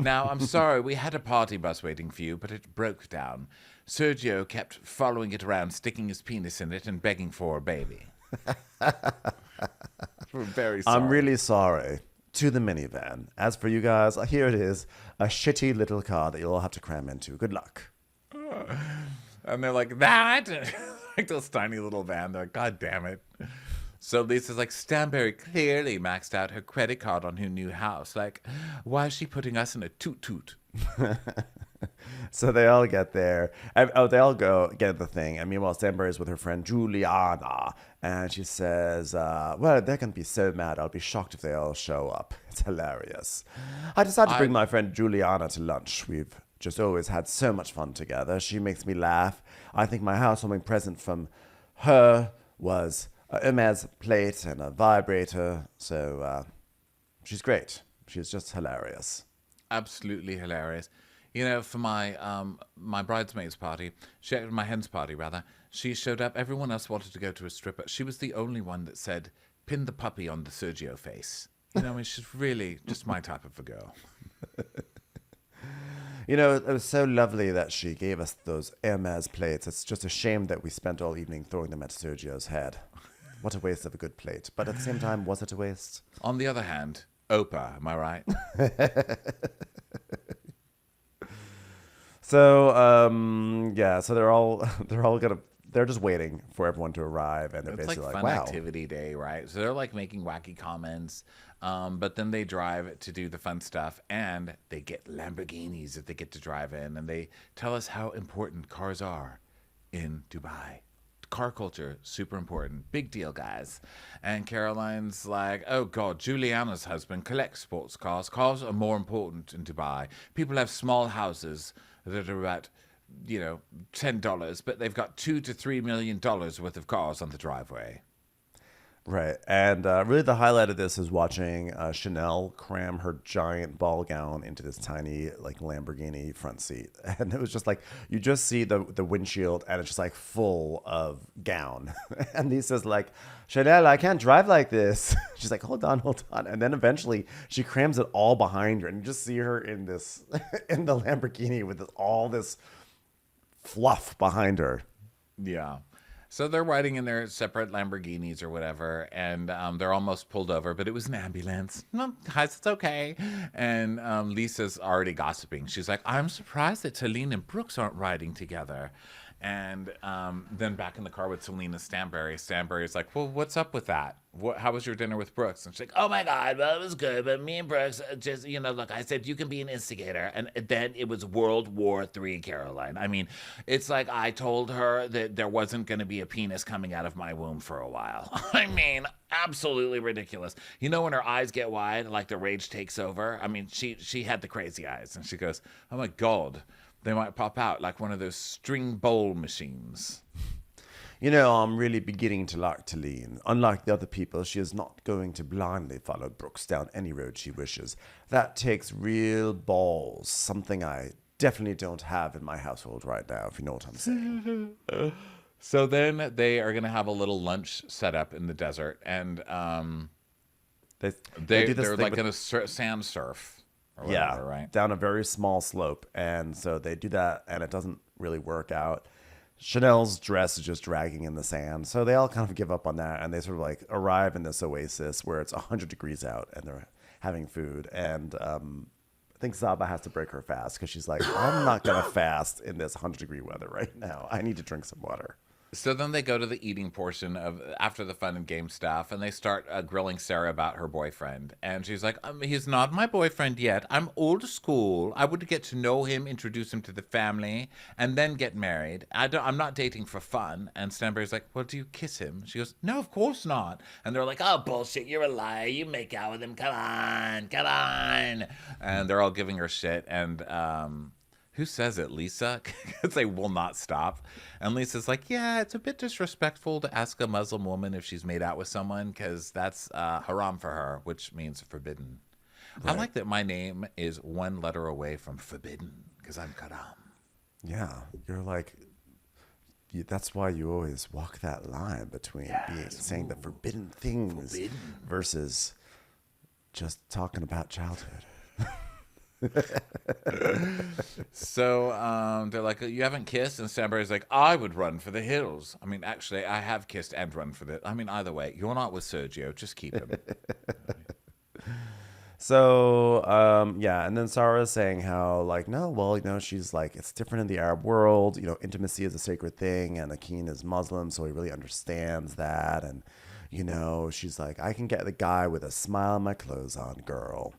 Now, I'm sorry, we had a party bus waiting for you, but it broke down. Sergio kept following it around, sticking his penis in it and begging for a baby. We're very sorry. I'm really sorry. To the minivan. As for you guys, here it is. A shitty little car that you'll all have to cram into. Good luck. And they're like, that? Like this tiny little van. They're like, God damn it. So Lisa's like, Stanberry clearly maxed out her credit card on her new house. Like, why is she putting us in a toot-toot? So they all get there. They all go get the thing. And meanwhile, Stanberry is with her friend Juliana. And she says, well, they're going to be so mad. I'll be shocked if they all show up. It's hilarious. I decided to bring my friend Juliana to lunch. We've just always had so much fun together. She makes me laugh. I think my housewarming present from her was a Hermes plate and a vibrator. So she's great. She's just hilarious. Absolutely hilarious. You know, for my my bridesmaids party, my hen's party rather, she showed up. Everyone else wanted to go to a stripper. She was the only one that said, "Pin the puppy on the Sergio face." You know, I mean, she's really just my type of a girl. You know, it was so lovely that she gave us those Hermes plates. It's just a shame that we spent all evening throwing them at Sergio's head. What a waste of a good plate. But at the same time, was it a waste? On the other hand, Oprah, am I right? So, so they're just waiting for everyone to arrive, and they're It's basically like like, fun wow. activity day, right? So they're like making wacky comments, but then they drive to do the fun stuff, and they get Lamborghinis that they get to drive in, and they tell us how important cars are in Dubai. Car culture, super important. Big deal, guys. And Caroline's like, oh, God, Juliana's husband collects sports cars. Cars are more important in Dubai. People have small houses that are about, $10, but they've got $2 to $3 million worth of cars on the driveway. Right. And really the highlight of this is watching Chanel cram her giant ball gown into this tiny like Lamborghini front seat. And it was just like, you just see the windshield and it's just like full of gown. And Lisa's like, Chanel, I can't drive like this. She's like, hold on. And then eventually she crams it all behind her. And you just see her in this, in the Lamborghini with all this fluff behind her. Yeah. So they're riding in their separate Lamborghinis or whatever, and they're almost pulled over, but it was an ambulance. No, guys, it's okay. And Lisa's already gossiping. She's like, I'm surprised that Taleen and Brooks aren't riding together. And then back in the car with Selena Stanberry's like, well, what's up with that? How was your dinner with Brooks? And she's like, Oh my God, well, it was good, but me and Brooks just, look, I said, you can be an instigator. And then it was World War III, Caroline. I mean, it's like I told her that there wasn't going to be a penis coming out of my womb for a while. I mean, absolutely ridiculous. You know, when her eyes get wide, like the rage takes over? I mean, she had the crazy eyes. And she goes, oh my God, they might pop out like one of those string bowl machines. You know, I'm really beginning to like Taleen. Unlike the other people, she is not going to blindly follow Brooks down any road she wishes. That takes real balls, something I definitely don't have in my household right now, if you know what I'm saying. So then they are going to have a little lunch set up in the desert, and They do this they're thing like with- going to sand surf or whatever, right? down a very small slope. And so they do that, and it doesn't really work out. Chanel's dress is just dragging in the sand. So they all kind of give up on that, and they sort of like arrive in this oasis where it's 100 degrees out, and they're having food. And I think Zaba has to break her fast because she's like, I'm not going to fast in this 100-degree weather right now. I need to drink some water. So then they go to the eating portion of after the fun and game stuff, and they start grilling Sara about her boyfriend. And she's like, he's not my boyfriend yet. I'm old school. I would get to know him, introduce him to the family, and then get married. I'm not dating for fun. And Stanberry's like, well, do you kiss him? She goes, no, of course not. And they're like, Oh, bullshit, you're a liar. You make out with him. Come on. and they're all giving her shit. And who says it? Lisa? Because they will not stop. And Lisa's like, yeah, it's a bit disrespectful to ask a Muslim woman if she's made out with someone because that's haram for her, which means forbidden. Right. I like that my name is one letter away from forbidden because I'm Karam. Yeah, you're like, that's why you always walk that line between saying the forbidden things versus just talking about childhood. So they're like, you haven't kissed? And Stanbury's like, I would run for the hills. I mean, actually, I have kissed and run for the... I mean, either way, you're not with Sergio. Just keep him. So, yeah, and then Sarah's saying how, like, no, well, she's like, it's different in the Arab world. Intimacy is a sacred thing, and Akin is Muslim, so he really understands that. And, she's like, I can get the guy with a smile and my clothes on, girl.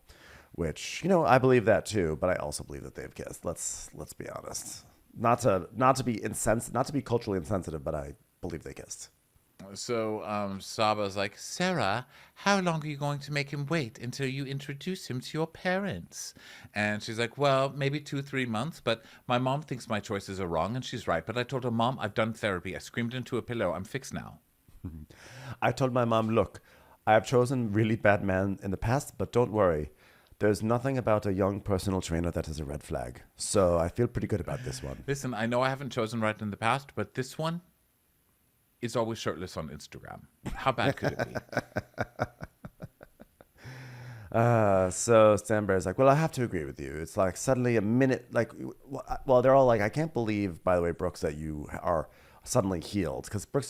Which, I believe that too, but I also believe that they've kissed. Let's be honest. Not to be culturally insensitive, but I believe they kissed. So Saba's like, Sarah, how long are you going to make him wait until you introduce him to your parents? And she's like, well, maybe 2-3 months, but my mom thinks my choices are wrong, and she's right. But I told her, Mom, I've done therapy. I screamed into a pillow. I'm fixed now. I told my mom, look, I have chosen really bad men in the past, but don't worry. There's nothing about a young personal trainer that is a red flag. So I feel pretty good about this one. Listen, I know I haven't chosen right in the past, but this one is always shirtless on Instagram. How bad could it be? So Stanbury's like, well, I have to agree with you. It's like suddenly a minute, like, well, they're all like, I can't believe, by the way, Brooks, that you are suddenly healed. Because Brooks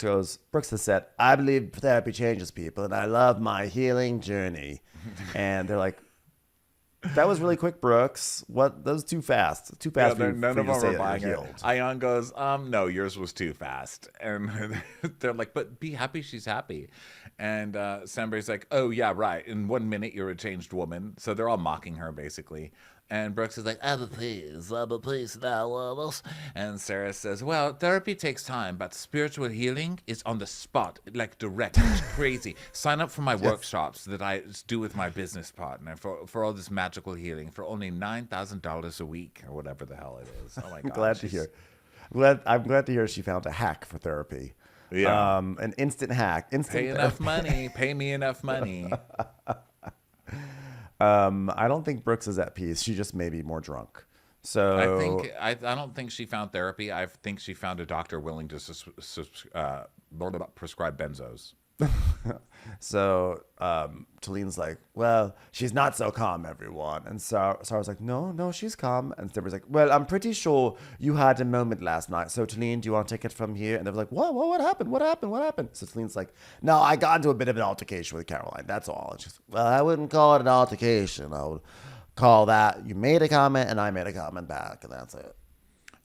has said, I believe therapy changes people, and I love my healing journey. And they're like, that was really quick, Brooks. What? That was too fast. Too fast for you, none for of you to them say are buying that you're it. healed. Ayan goes, no, yours was too fast. And they're like, but be happy she's happy. And Stanbury's like, oh, yeah, right. In 1 minute, you're a changed woman. So they're all mocking her, basically. And Brooks is like, I'm a please now. And Sarah says, well, therapy takes time, but spiritual healing is on the spot, like direct. It's crazy. Sign up for my workshops that I do with my business partner for all this magical healing for only $9,000 a week or whatever the hell it is. Oh, my God. I'm glad to hear. I'm glad to hear she found a hack for therapy. Yeah. An instant hack. Pay enough money. Pay me enough money. I don't think Brooks is at peace. She just may be more drunk. So I don't think she found therapy. I think she found a doctor willing to prescribe benzos. So Taleen's like, well, she's not so calm, everyone. And Sarah's like, no, she's calm. And Stanbury's like, well, I'm pretty sure you had a moment last night. So Taleen, do you want to take it from here? And they're like, what happened? What happened? So Taleen's like, no, I got into a bit of an altercation with Caroline. That's all. And she's, well, I wouldn't call it an altercation. I would call that you made a comment and I made a comment back, and that's it.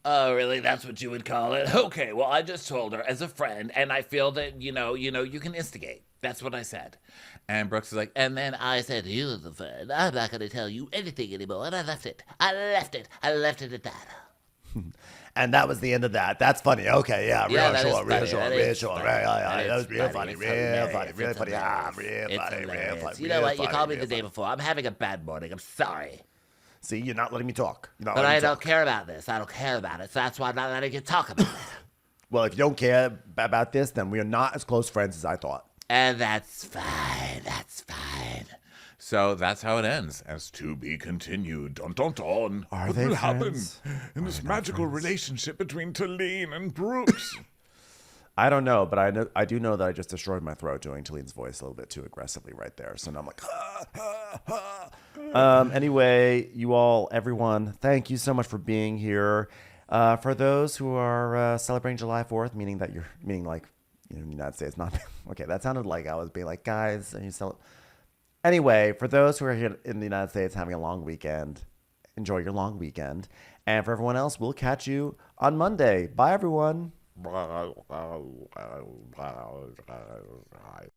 Oh, really? That's what you would call it? Okay, well, I just told her as a friend, and I feel that, you can instigate. That's what I said. And Brooks is like, And then I said to you as a friend, I'm not going to tell you anything anymore, and I left it. I left it at that. And that was the end of that. That's funny. Okay, yeah, Yeah, real that short, is real funny. short, That real is short. funny. That was It's real funny. funny, It's real hilarious. funny, real It's funny. hilarious. Real It's funny, real hilarious. funny. You know what? You real called me funny, the day real funny. before. I'm having a bad morning. I'm sorry. See, you're not letting me talk. You're not But letting I me don't talk. care about this. I don't care about it. So that's why I'm not letting you talk about it. Well, if you don't care about this, then we are not as close friends as I thought. And that's fine. That's fine. so that's how it ends. As to be continued. Dun, dun, dun. Are What they will happen friends? in this magical relationship between Taleen and Brooks? I don't know, but I do know that I just destroyed my throat doing Taleen's voice a little bit too aggressively right there. So now I'm like, anyway, you all, everyone, thank you so much for being here. For those who are celebrating July 4th, meaning like, in the United States, not okay. That sounded like I was being like, guys, and you Anyway, for those who are here in the United States having a long weekend, enjoy your long weekend. And for everyone else, we'll catch you on Monday. Bye, everyone.